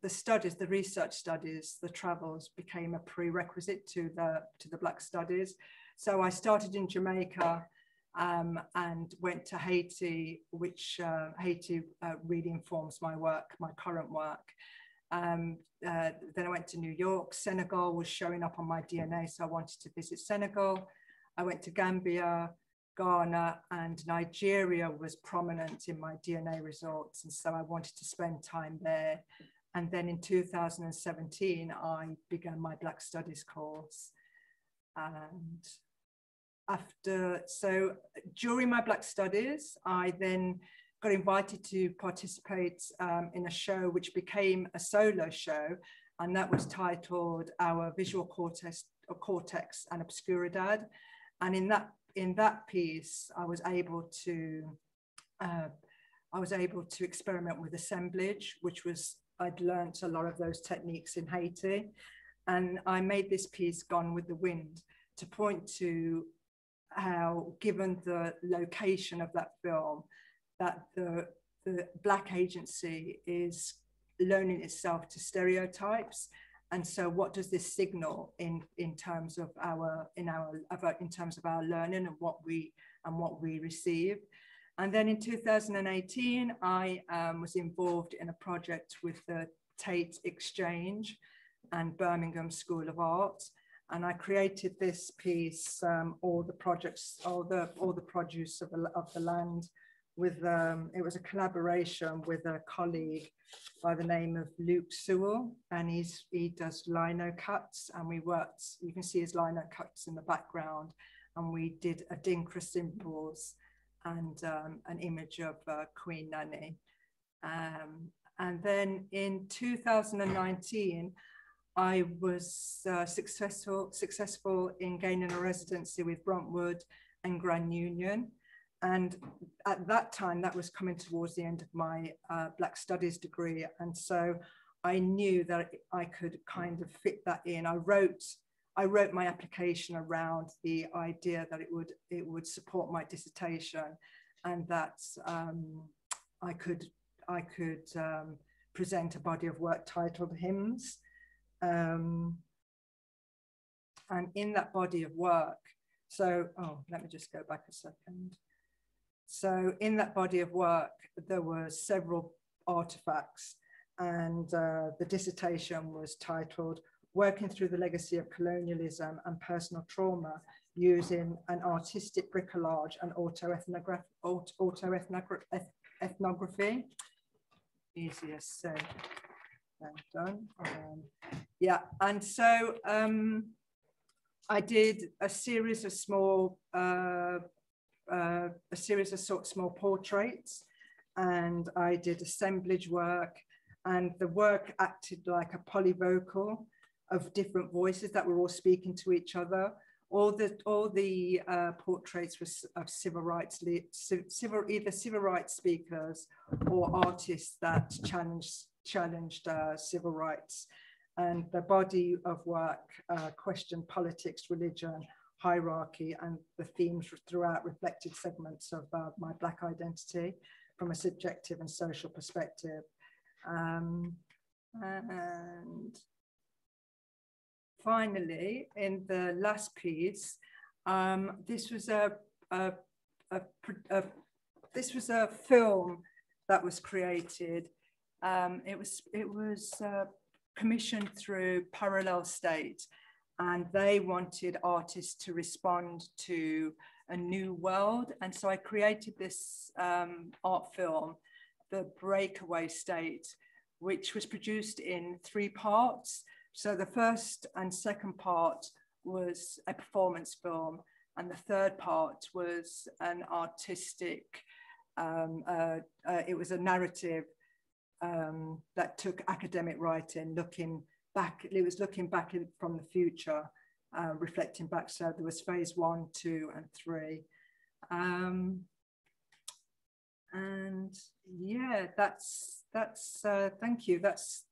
studies, the research studies, the travels became a prerequisite to the Black Studies. So I started in Jamaica and went to Haiti, which Haiti really informs my work, my current work. Then I went to New York. Senegal was showing up on my DNA, so I wanted to visit Senegal. I went to Gambia, Ghana, and Nigeria was prominent in my DNA results, and so I wanted to spend time there. And then in 2017, I began my Black Studies course. And during my Black Studies, I then got invited to participate in a show which became a solo show, and that was titled Our Visual Cortex and Obscuridad. And in that piece, I was able to experiment with assemblage, which was, I'd learned a lot of those techniques in Haiti. And I made this piece, Gone with the Wind, to point to how, given the location of that film, that the Black agency is learning itself to stereotypes. And so what does this signal in terms of our learning and what we receive? And then in 2018, I was involved in a project with the Tate Exchange and Birmingham School of Art. And I created this piece, all the produce of the land, with it was a collaboration with a colleague by the name of Luke Sewell, and he does lino cuts, and we worked, you can see his lino cuts in the background, and we did Adinkra symbols and an image of Queen Nanny. And then in 2019, I was successful in gaining a residency with Bruntwood and Grand Union. And at that time, that was coming towards the end of my Black Studies degree. And so I knew that I could kind of fit that in. I wrote my application around the idea that it would support my dissertation, and that I could present a body of work titled Hymns. And in that body of work, let me just go back a second. So in that body of work, there were several artifacts, and the dissertation was titled Working Through the Legacy of Colonialism and Personal Trauma Using an Artistic Bricolage and Autoethnography. Easier said than done. Yeah, and so I did a series of small small portraits, and I did assemblage work, and the work acted like a polyvocal of different voices that were all speaking to each other. All the portraits were of civil rights, either civil rights speakers or artists that challenged civil rights. And the body of work questioned politics, religion, hierarchy, and the themes throughout reflected segments of my Black identity from a subjective and social perspective. And finally, in the last piece, this was a film that was created. It was commissioned through Parallel State, and they wanted artists to respond to a new world. And so I created this art film, The Breakaway State, which was produced in 3 parts. So the first and second part was a performance film, and the third part was an artistic, it was a narrative that took academic writing, looking back. It was looking back from the future, reflecting back. So there was phase 1, 2, and 3. And yeah, that's thank you. That's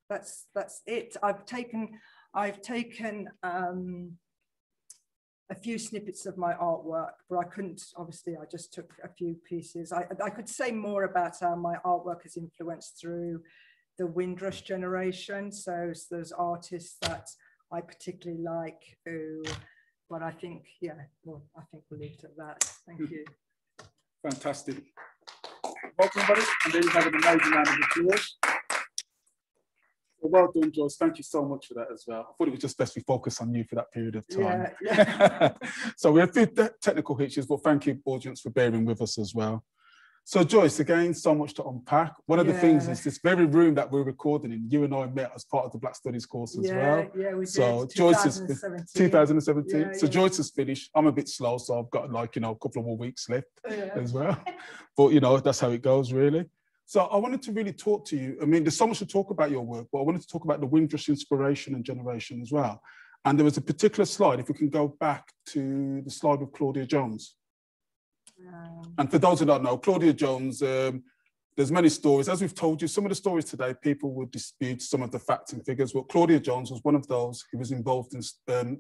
it. I've taken a few snippets of my artwork, but I couldn't, obviously, I just took a few pieces. I could say more about how my artwork is influenced through the Windrush generation. So there's artists that I particularly like who, but I think, yeah, well, I think we'll leave it at that. Thank you. Fantastic. Welcome, everybody. And then you have an amazing round of applause. Well done, Joyce. Thank you so much for that as well. I thought it was just best we focus on you for that period of time. Yeah. So we had a few technical hitches, but thank you, audience, for bearing with us as well. So Joyce, again, so much to unpack. One of the things is this very room that we're recording in, you and I met as part of the Black Studies course as well. Yeah, we did. So Joyce is 2017. Yeah, so Joyce is finished. I'm a bit slow, so I've got like, a couple of more weeks left as well. But, that's how it goes, really. So I wanted to really talk to you. I mean, there's so much to talk about your work, but I wanted to talk about the Windrush inspiration and generation as well. And there was a particular slide, if we can go back to the slide with Claudia Jones. And for those who don't know, Claudia Jones, there's many stories. As we've told you, some of the stories today, people would dispute some of the facts and figures, but Claudia Jones was one of those who was involved in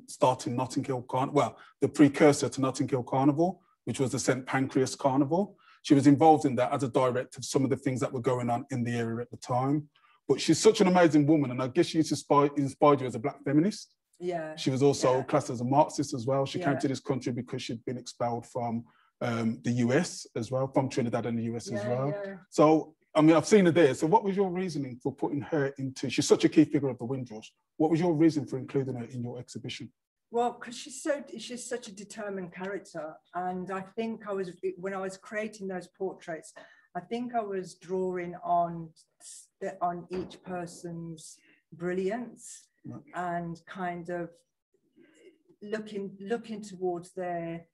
starting Notting Hill Carnival, well, the precursor to Notting Hill Carnival, which was the St. Pancras Carnival. She was involved in that as a director of some of the things that were going on in the area at the time. But she's such an amazing woman, and I guess she inspired you as a Black feminist. Yeah. She was also classed as a Marxist as well. She came to this country because she'd been expelled from the US as well, from Trinidad and the US as well. Yeah. So, I mean, I've seen her there. So what was your reasoning for putting her into, she's such a key figure of the Windrush. What was your reason for including her in your exhibition? Well, because she's such a determined character. And I think when I was creating those portraits, I think I was drawing on each person's brilliance and kind of looking towards to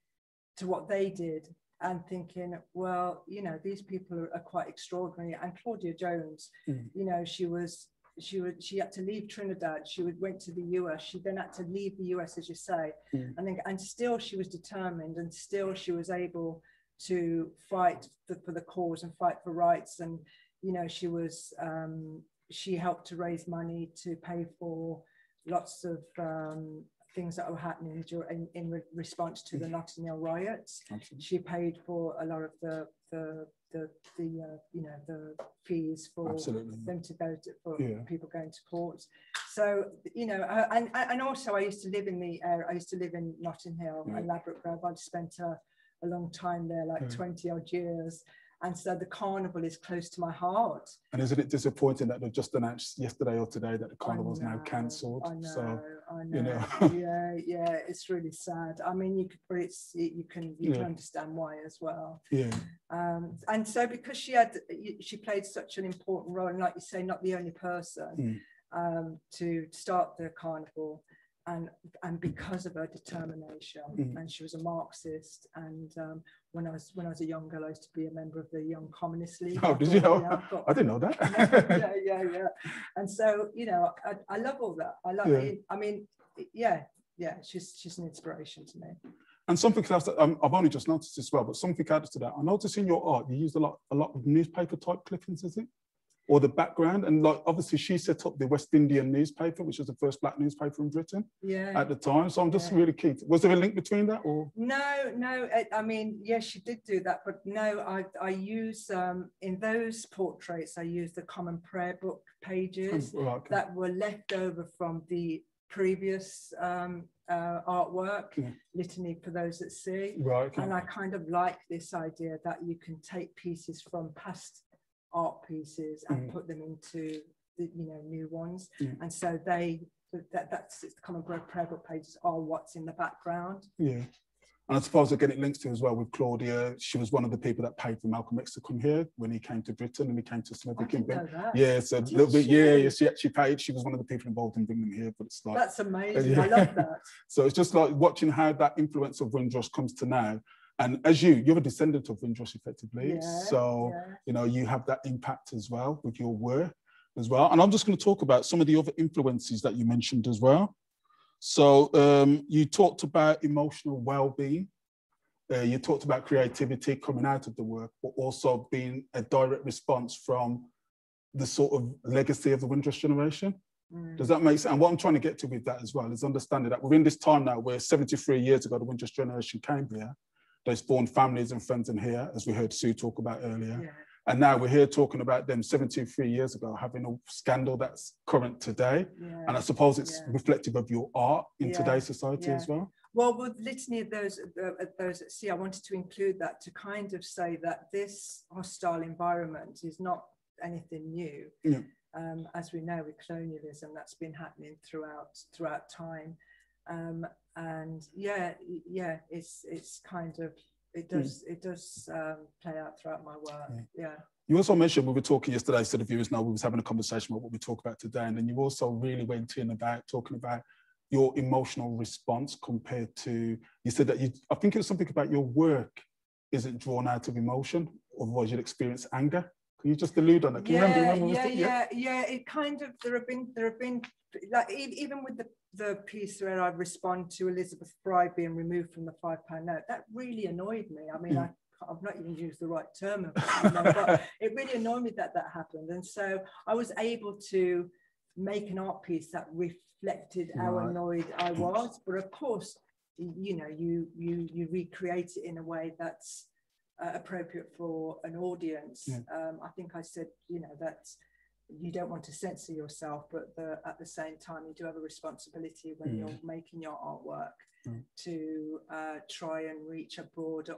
what they did and thinking, well, these people are quite extraordinary. And Claudia Jones, she had to leave Trinidad. She went to the US. She then had to leave the US, as you say, and still she was determined, and still she was able to fight for the cause and fight for rights. And she helped to raise money to pay for lots of things that were happening in response to the Notting Hill riots. Absolutely. She paid for a lot of the fees for them to go people going to court. So and also I used to live in the area. I used to live in Notting Hill and Ladbroke Grove. I'd spent a long time there, like 20 odd years. And so the carnival is close to my heart. And isn't it disappointing that they've just announced yesterday or today that the carnival is now cancelled? I know. Yeah, it's really sad. I mean, you can understand why as well. Yeah. And so because she played such an important role, and like you say, not the only person to start the carnival. and because of her determination, and she was a Marxist. And when I was a young girl, I used to be a member of the Young Communist League. Oh, did you? I didn't know that. yeah. And so, you know, I love all that. I love it. I mean, yeah, she's an inspiration to me. And something else that I've only just noticed as well, but something else to that. I noticed in your art, you used a lot of newspaper type clippings, is it? Or the background, and like obviously she set up the West Indian newspaper, which was the first black newspaper in Britain at the time. So I'm just really keen. Was there a link between that, or no? I mean, yes, she did do that, but no, I use in those portraits, I use the common prayer book pages that were left over from the previous artwork, Litany For Those That See. And I kind of like this idea that you can take pieces from past art pieces and put them into the, you know, new ones, and so that's the common prayer book pages are what's in the background. And I suppose again it links to as well with Claudia. She was one of the people that paid for Malcolm X to come here when he came to Britain, and he came to Smithwick. So a little bit, she paid. She was one of the people involved in bringing them here. But it's like, that's amazing. I love that. So it's just like watching how that influence of Windrush comes to now. And as you're a descendant of Windrush effectively, you know, you have that impact as well with your work as well. And I'm just going to talk about some of the other influences that you mentioned as well. So you talked about emotional well-being. You talked about creativity coming out of the work, but also being a direct response from the sort of legacy of the Windrush generation. Does that make sense? And what I'm trying to get to with that as well is understanding that within this time now, where 73 years ago the Windrush generation came here, they spawned families and friends in here, as we heard Sue talk about earlier. And now we're here talking about them 73 years ago having a scandal that's current today. And I suppose it's reflective of your art in today's society as well. Well, with Litany of Those at Sea, I wanted to include that to kind of say that this hostile environment is not anything new. As we know, with colonialism, that's been happening throughout time. And it's kind of, it does play out throughout my work. You also mentioned, we were talking yesterday, so the viewers know we was having a conversation about what we talk about today, and then you also really went in about talking about your emotional response compared to, you said that I think it was something about your work isn't drawn out of emotion, otherwise you'd experience anger. Can you just allude on that? Can you remember it kind of, there have been like, even with the piece where I respond to Elizabeth Fry being removed from the £5 note, that really annoyed me. I mean, I've not even used the right term, but it really annoyed me that happened. And so I was able to make an art piece that reflected how annoyed I was. But of course, you know, you recreate it in a way that's appropriate for an audience. I think I said, you know, that you don't want to censor yourself, but at the same time, you do have a responsibility when you're making your artwork to try and reach a broader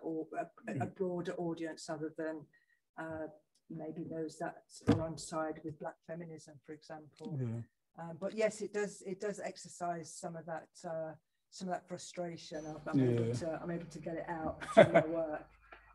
audience other than maybe those that are on side with Black feminism, for example. But yes, it does exercise some of that frustration. I'm able to get it out through my work.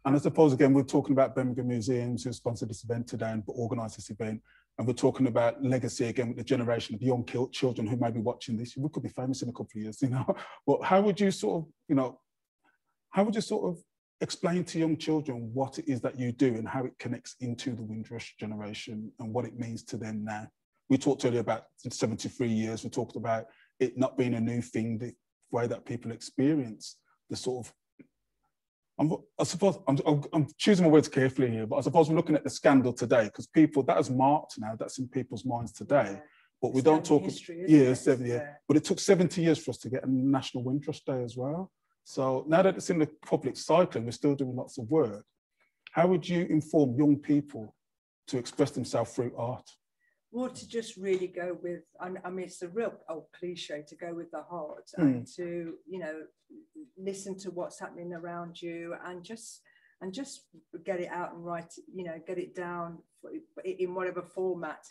And I suppose, again, we're talking about Birmingham Museums who sponsored this event today and organised this event. And we're talking about legacy, again, with the generation of young children who may be watching this. We could be famous in a couple of years, you know. But how would you sort of, explain to young children what it is that you do and how it connects into the Windrush generation and what it means to them now? We talked earlier about 73 years. We talked about it not being a new thing, the way that people experience the sort of, I suppose I'm choosing my words carefully here, but I suppose we're looking at the scandal today because people, that is marked now, that's in people's minds today. But we don't talk, but it took 70 years for us to get a National Windrush Day as well. So now that it's in the public cycling, we're still doing lots of work. How would you inform young people to express themselves through art? Well, to just really go with, I mean, it's a real old cliche to go with the heart and to, you know, listen to what's happening around you and just get it out and write, you know, get it down in whatever format,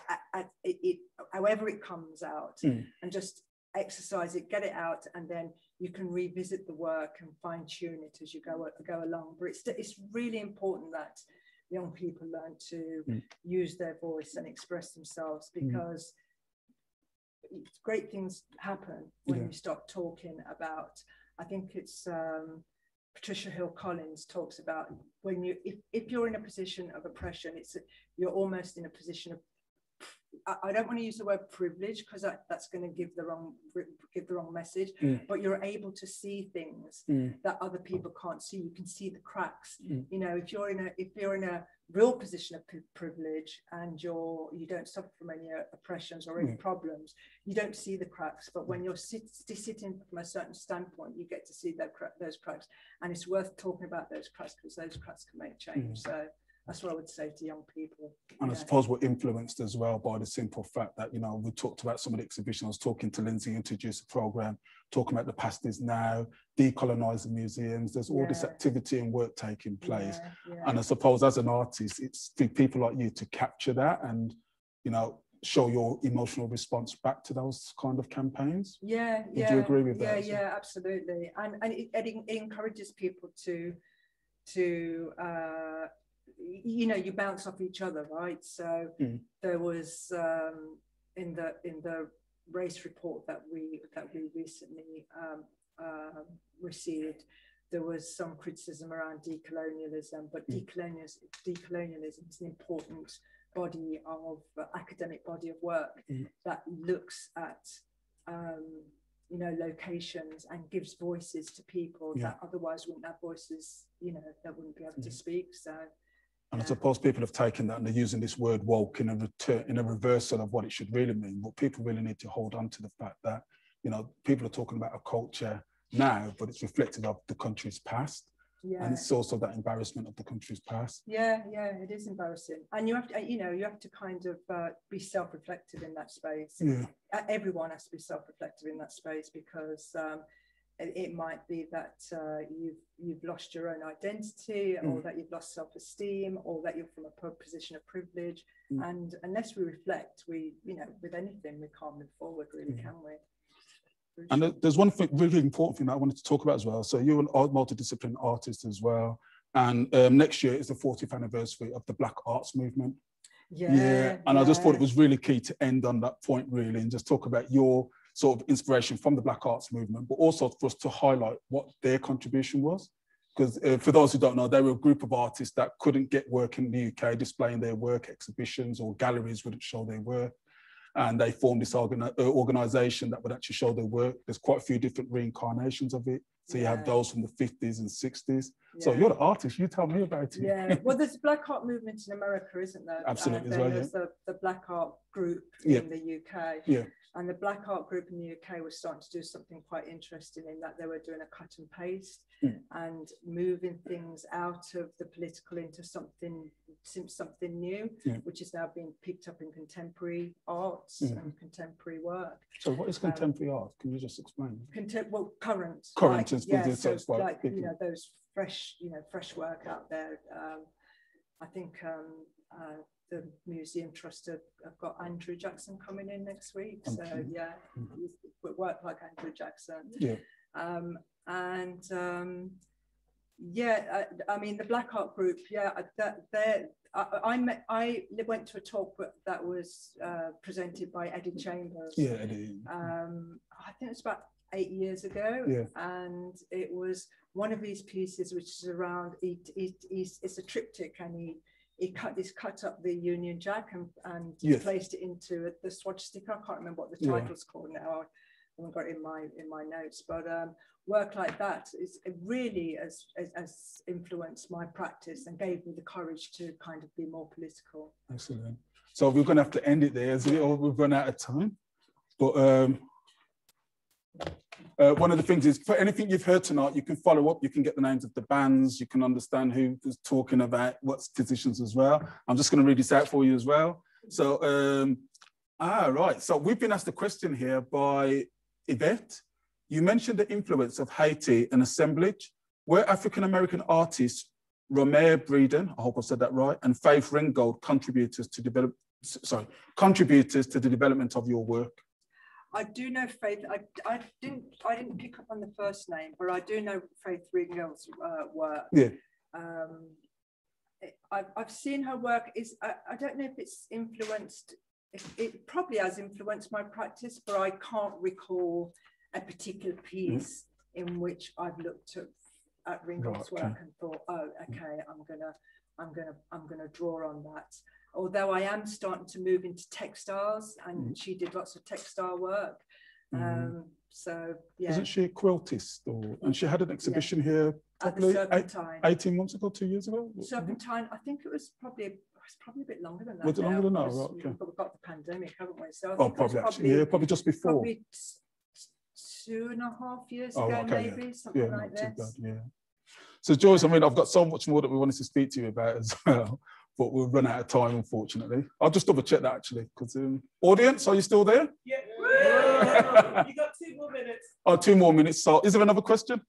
however it comes out, and just exercise it, get it out, and then you can revisit the work and fine tune it as you go along. But it's really important that young people learn to use their voice and express themselves, because great things happen when you start talking about, I think it's Patricia Hill Collins talks about when you, if you're in a position of oppression, you're almost in a position of, I don't want to use the word privilege because that's going to give the wrong message, but you're able to see things that other people can't see. You can see the cracks. You know, if you're in a real position of privilege and you don't suffer from any oppressions or any problems, you don't see the cracks. But when you're sitting from a certain standpoint, you get to see those cracks, and it's worth talking about those cracks because those cracks can make change. So that's what I would say to young people. And I suppose we're influenced as well by the simple fact that, you know, we talked about some of the exhibition. I was talking to Lindsay, introduced the program, talking about the past is now, decolonising museums. There's all this activity and work taking place. And I suppose as an artist, it's for people like you to capture that and, you know, show your emotional response back to those kind of campaigns. Would you agree with that? Yeah, absolutely. And it encourages people to you know, you bounce off each other, right? So there was in the race report that we recently received, there was some criticism around decolonialism, but decolonialism is an important body of academic body of work that looks at you know, locations and gives voices to people that otherwise wouldn't have voices, you know, that wouldn't be able to speak. So. And I suppose people have taken that and they're using this word woke in a reversal of what it should really mean. But people really need to hold on to the fact that, you know, people are talking about a culture now, but it's reflective of the country's past. And it's also that embarrassment of the country's past. Yeah, it is embarrassing. And you have to, you know, you have to kind of be self-reflective in that space. Everyone has to be self-reflective in that space because it might be that you've lost your own identity, or that you've lost self-esteem, or that you're from a position of privilege. And unless we reflect, you know, with anything, we can't move forward, really, can we? And there's one thing, really important thing that I wanted to talk about as well. So you're an multidisciplinary artist as well. And next year is the 40th anniversary of the Black Arts Movement. And I just thought it was really key to end on that point, really, and just talk about your sort of inspiration from the Black Arts Movement, but also for us to highlight what their contribution was. Because for those who don't know, they were a group of artists that couldn't get work in the UK, displaying their work, exhibitions or galleries wouldn't show their work. And they formed this organisation that would actually show their work. There's quite a few different reincarnations of it. So you have those from the 50s and 60s. So you're the artist, you tell me about it. Well, there's a Black Art movement in America, isn't there? Absolutely. And then there's the Black Art group in the UK. And the Black Art group in the UK was starting to do something quite interesting in that they were doing a cut and paste and moving things out of the political into something new, which is now being picked up in contemporary arts and contemporary work. So what is contemporary art? Can you just explain? Well, current. Current, like, so like, you know, those fresh work out there. I think the Museum Trust have got Andrew Jackson coming in next week. So we work like Andrew Jackson. I mean, the Black Art Group, I went to a talk that was presented by Eddie Chambers. Eddie. I think it was about 8 years ago, and it was one of these pieces which is around. It's a triptych, and he cut up the Union Jack and placed it into the swastika. I can't remember what the title's called now. I haven't got it in my notes, but work like that really has influenced my practice and gave me the courage to kind of be more political. Excellent. So we're going to have to end it there, as we've run out of time. But one of the things is, for anything you've heard tonight, you can follow up, you can get the names of the bands, you can understand who was talking about what positions as well. I'm just going to read this out for you as well. So, right. So we've been asked a question here by Yvette. You mentioned the influence of Haiti and assemblage. Were African-American artists Romare Breeden, I hope I said that right, and Faith Ringgold contributors to the development of your work? I do know Faith. I didn't pick up on the first name, but I do know Faith Ringgold's work. I've seen her work. I don't know if it's influenced it probably has influenced my practice, but I can't recall a particular piece in which I've looked at Ringgold's work and thought, oh, okay, I'm gonna draw on that. Although I am starting to move into textiles, and she did lots of textile work. So yeah. Isn't she a quiltist? And she had an exhibition here probably 18 months ago, 2 years ago? Serpentine, I think it was probably a bit longer than that. Was it longer than that? Right, okay. We've got the pandemic, haven't we? So I oh, think probably just before. Probably 2.5 years ago, maybe, something like this. So Joyce, I mean, I've got so much more that we wanted to speak to you about as well, but we'll run out of time, unfortunately. I'll just double check that actually, because audience, are you still there? Yeah. You got 2 more minutes. Oh, 2 more minutes. So is there another question?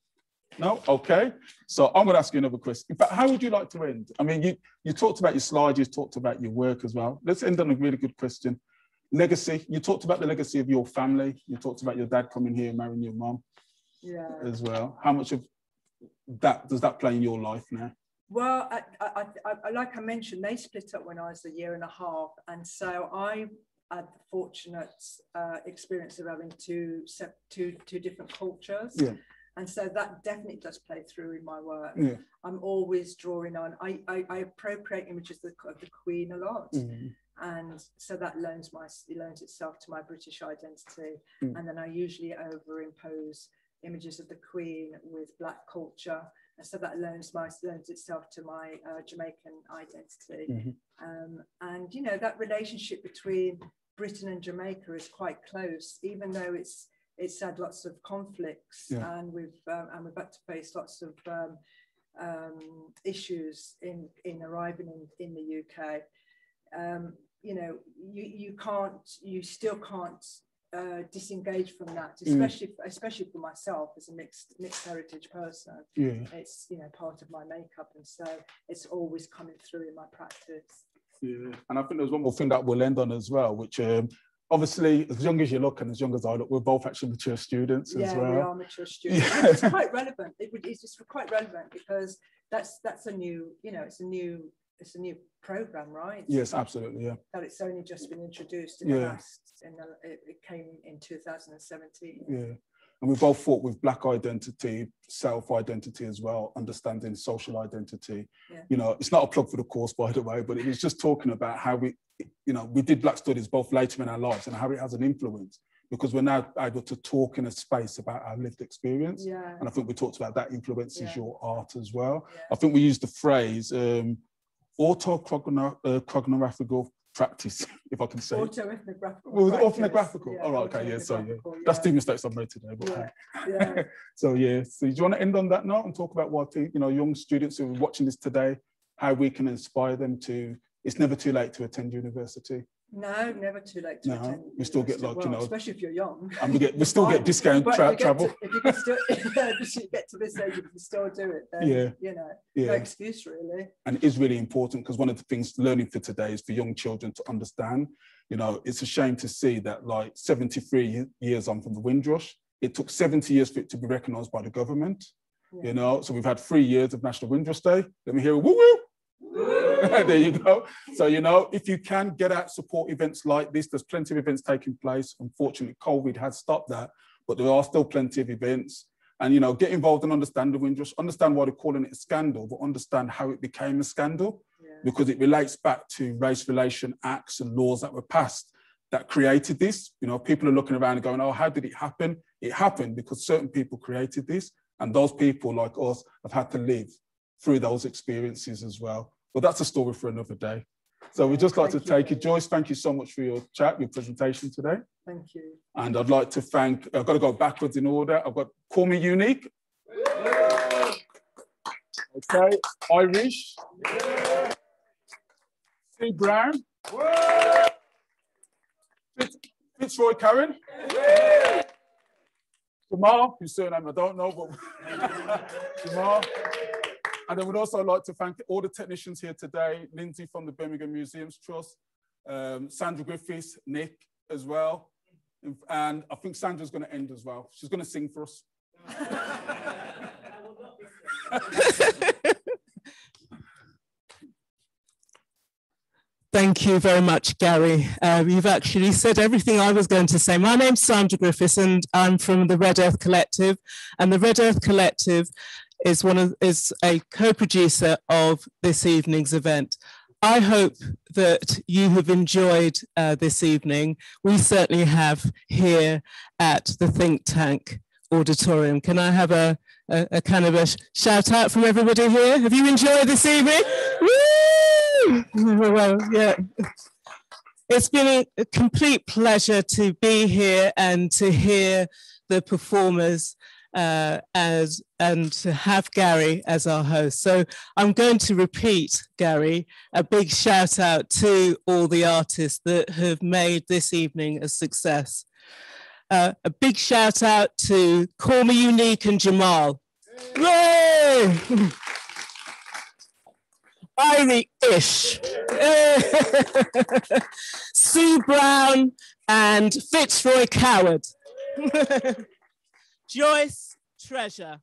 No? Okay. So I'm going to ask you another question. In fact, how would you like to end? I mean, you talked about your slides, you talked about your work as well. Let's end on a really good question. Legacy. You talked about the legacy of your family. You talked about your dad coming here and marrying your mum as well. How much of that does that play in your life now? Well, I like I mentioned, they split up when I was 1.5 years, and so I had the fortunate experience of having two different cultures. Yeah. And so that definitely does play through in my work. Yeah. I'm always drawing on, I appropriate images of the Queen a lot. And so that lends itself to my British identity. And then I usually overimpose images of the Queen with Black culture. And so that lends itself to my Jamaican identity. And, you know, that relationship between Britain and Jamaica is quite close, even though it's had lots of conflicts, and we've had to face lots of issues in arriving in the UK. You know, you still can't disengage from that, especially for myself as a mixed heritage person. It's, you know, part of my makeup, and so it's always coming through in my practice. And I think there's one more thing that we'll end on as well, which obviously, as young as you look and as young as I look, we're both actually mature students as well. Yeah, we are mature students. It's quite relevant. It's just quite relevant because that's a new, you know, it's a new program, right? Yes, absolutely, yeah. That it's only just been introduced in the last, it came in 2017. Yeah, and we both fought with Black identity, self-identity as well, understanding social identity. You know, it's not a plug for the course, by the way, but it was just talking about how we, you know, we did Black studies both later in our lives and how it has an influence, because we're now able to talk in a space about our lived experience. And I think we talked about that influences your art as well. I think we used the phrase autoethnographical practice, if I can say. Autoethnographical. All right, okay, that's 2 mistakes I've made today. But so do you want to end on that note and talk about what, you know, young students who are watching this today, how we can inspire them to, it's never too late to attend university. No, never too late to attend. We still get, like, you know, especially if you're young. And we still get discount travel. If you can still get to this age, you can still do it. Then, you know, no excuse really. And it is really important, because one of the things learning for today is for young children to understand. You know, it's a shame to see that, like, 73 years on from the Windrush, it took 70 years for it to be recognised by the government. You know, so we've had 3 years of National Windrush Day. Let me hear a woo woo. There you go. So, you know, if you can get out, support events like this, there's plenty of events taking place. Unfortunately, COVID has stopped that, but there are still plenty of events. And, you know, get involved and understand the Windrush, understand why they're calling it a scandal, but understand how it became a scandal, because it relates back to race relation acts and laws that were passed that created this. You know, people are looking around and going, oh, how did it happen? It happened because certain people created this, and those people like us have had to live through those experiences as well. But that's a story for another day. So we'd just like to take it. Joyce, thank you so much for your chat, your presentation today. Thank you. And I'd like to thank, I've got to go backwards in order. I've got Call Me Unique. Okay, Ire-ish. Steve Brown. Fitzroy Karen. Jamal, whose surname I don't know, but Jamal. And I would also like to thank all the technicians here today, Lindsay from the Birmingham Museums Trust, Sandra Griffiths, Nick as well. And I think Sandra's going to end as well. She's going to sing for us. Thank you very much, Gary. You've actually said everything I was going to say. My name's Sandra Griffiths and I'm from the Red Earth Collective. And the Red Earth Collective is a co-producer of this evening's event. I hope that you have enjoyed this evening. We certainly have here at the Think Tank Auditorium. Can I have a kind of a shout out from everybody here? Have you enjoyed this evening? Woo! Well, yeah. It's been a complete pleasure to be here and to hear the performers and to have Gary as our host. So I'm going to repeat, Gary, a big shout out to all the artists that have made this evening a success. A big shout out to Call Me Unique and Jamal. Yay! Ire-ish. Sue Brown and Fitzroy Coward. Joyce Treasure.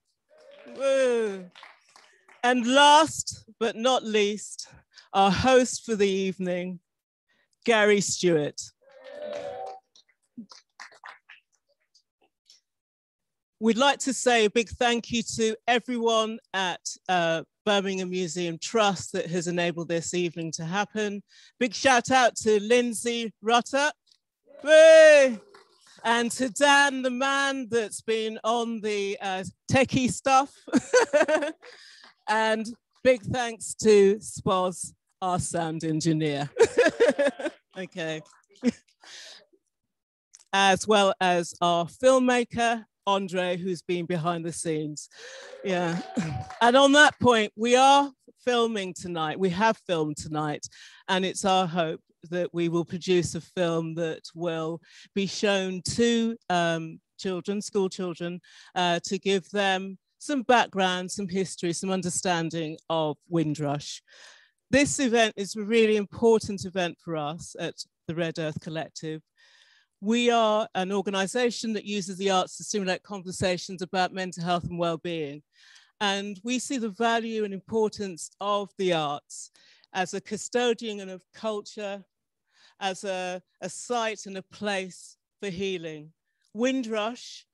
Woo. And last but not least, our host for the evening, Gary Stewart. We'd like to say a big thank you to everyone at Birmingham Museum Trust that has enabled this evening to happen. Big shout out to Lindsay Rutter. Woo. And to Dan, the man that's been on the techie stuff. And big thanks to Spoz, our sound engineer. Okay. As well as our filmmaker, Andre, who's been behind the scenes. Yeah. And on that point, we are filming tonight. We have filmed tonight, and it's our hope that we will produce a film that will be shown to children, school children, to give them some background, some history, some understanding of Windrush. This event is a really important event for us at the Red Earth Collective. We are an organisation that uses the arts to stimulate conversations about mental health and well-being. And we see the value and importance of the arts as a custodian of culture, as a site and a place for healing. Windrush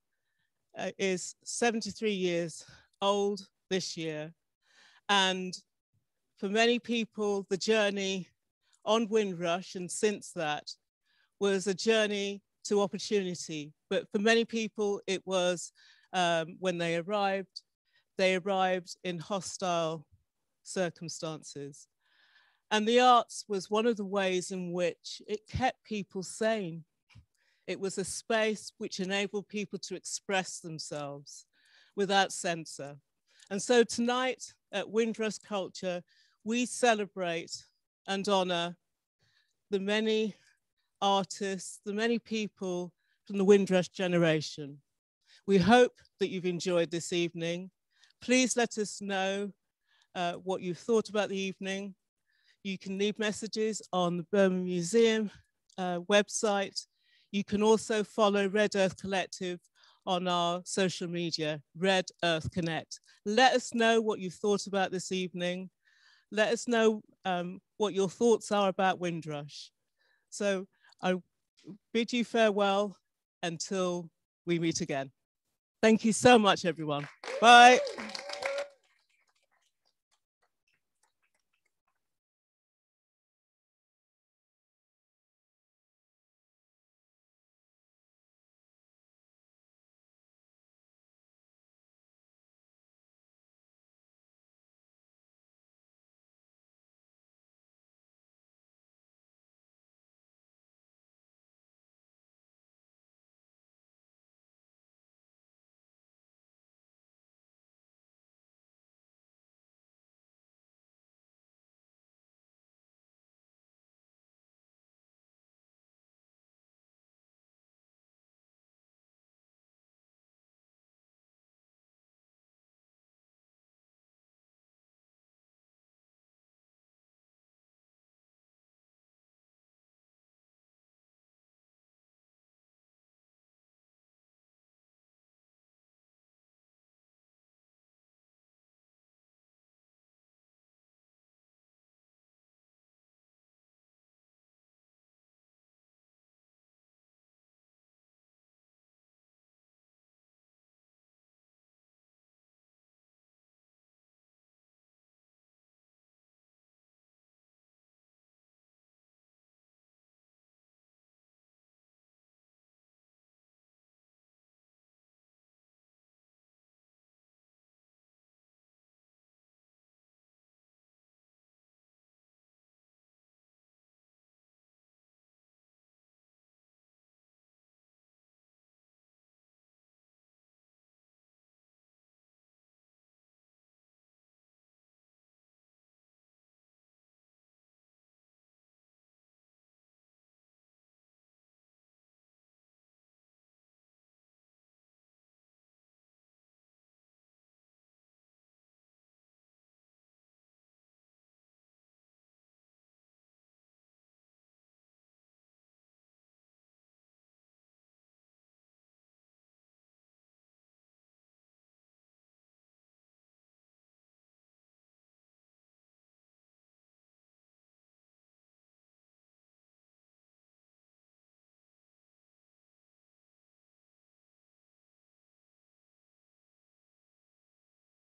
is 73 years old this year. And for many people, the journey on Windrush and since that was a journey to opportunity. But for many people, it was when they arrived in hostile circumstances. And the arts was one of the ways in which it kept people sane. It was a space which enabled people to express themselves without censor. And so tonight at Windrush Culture, we celebrate and honor the many artists, the many people from the Windrush generation. We hope that you've enjoyed this evening. Please let us know what you thought about the evening. You can leave messages on the Birmingham Museum website. You can also follow Red Earth Collective on our social media, Red Earth Connect. Let us know what you thought about this evening. Let us know what your thoughts are about Windrush. So I bid you farewell until we meet again. Thank you so much, everyone. Bye.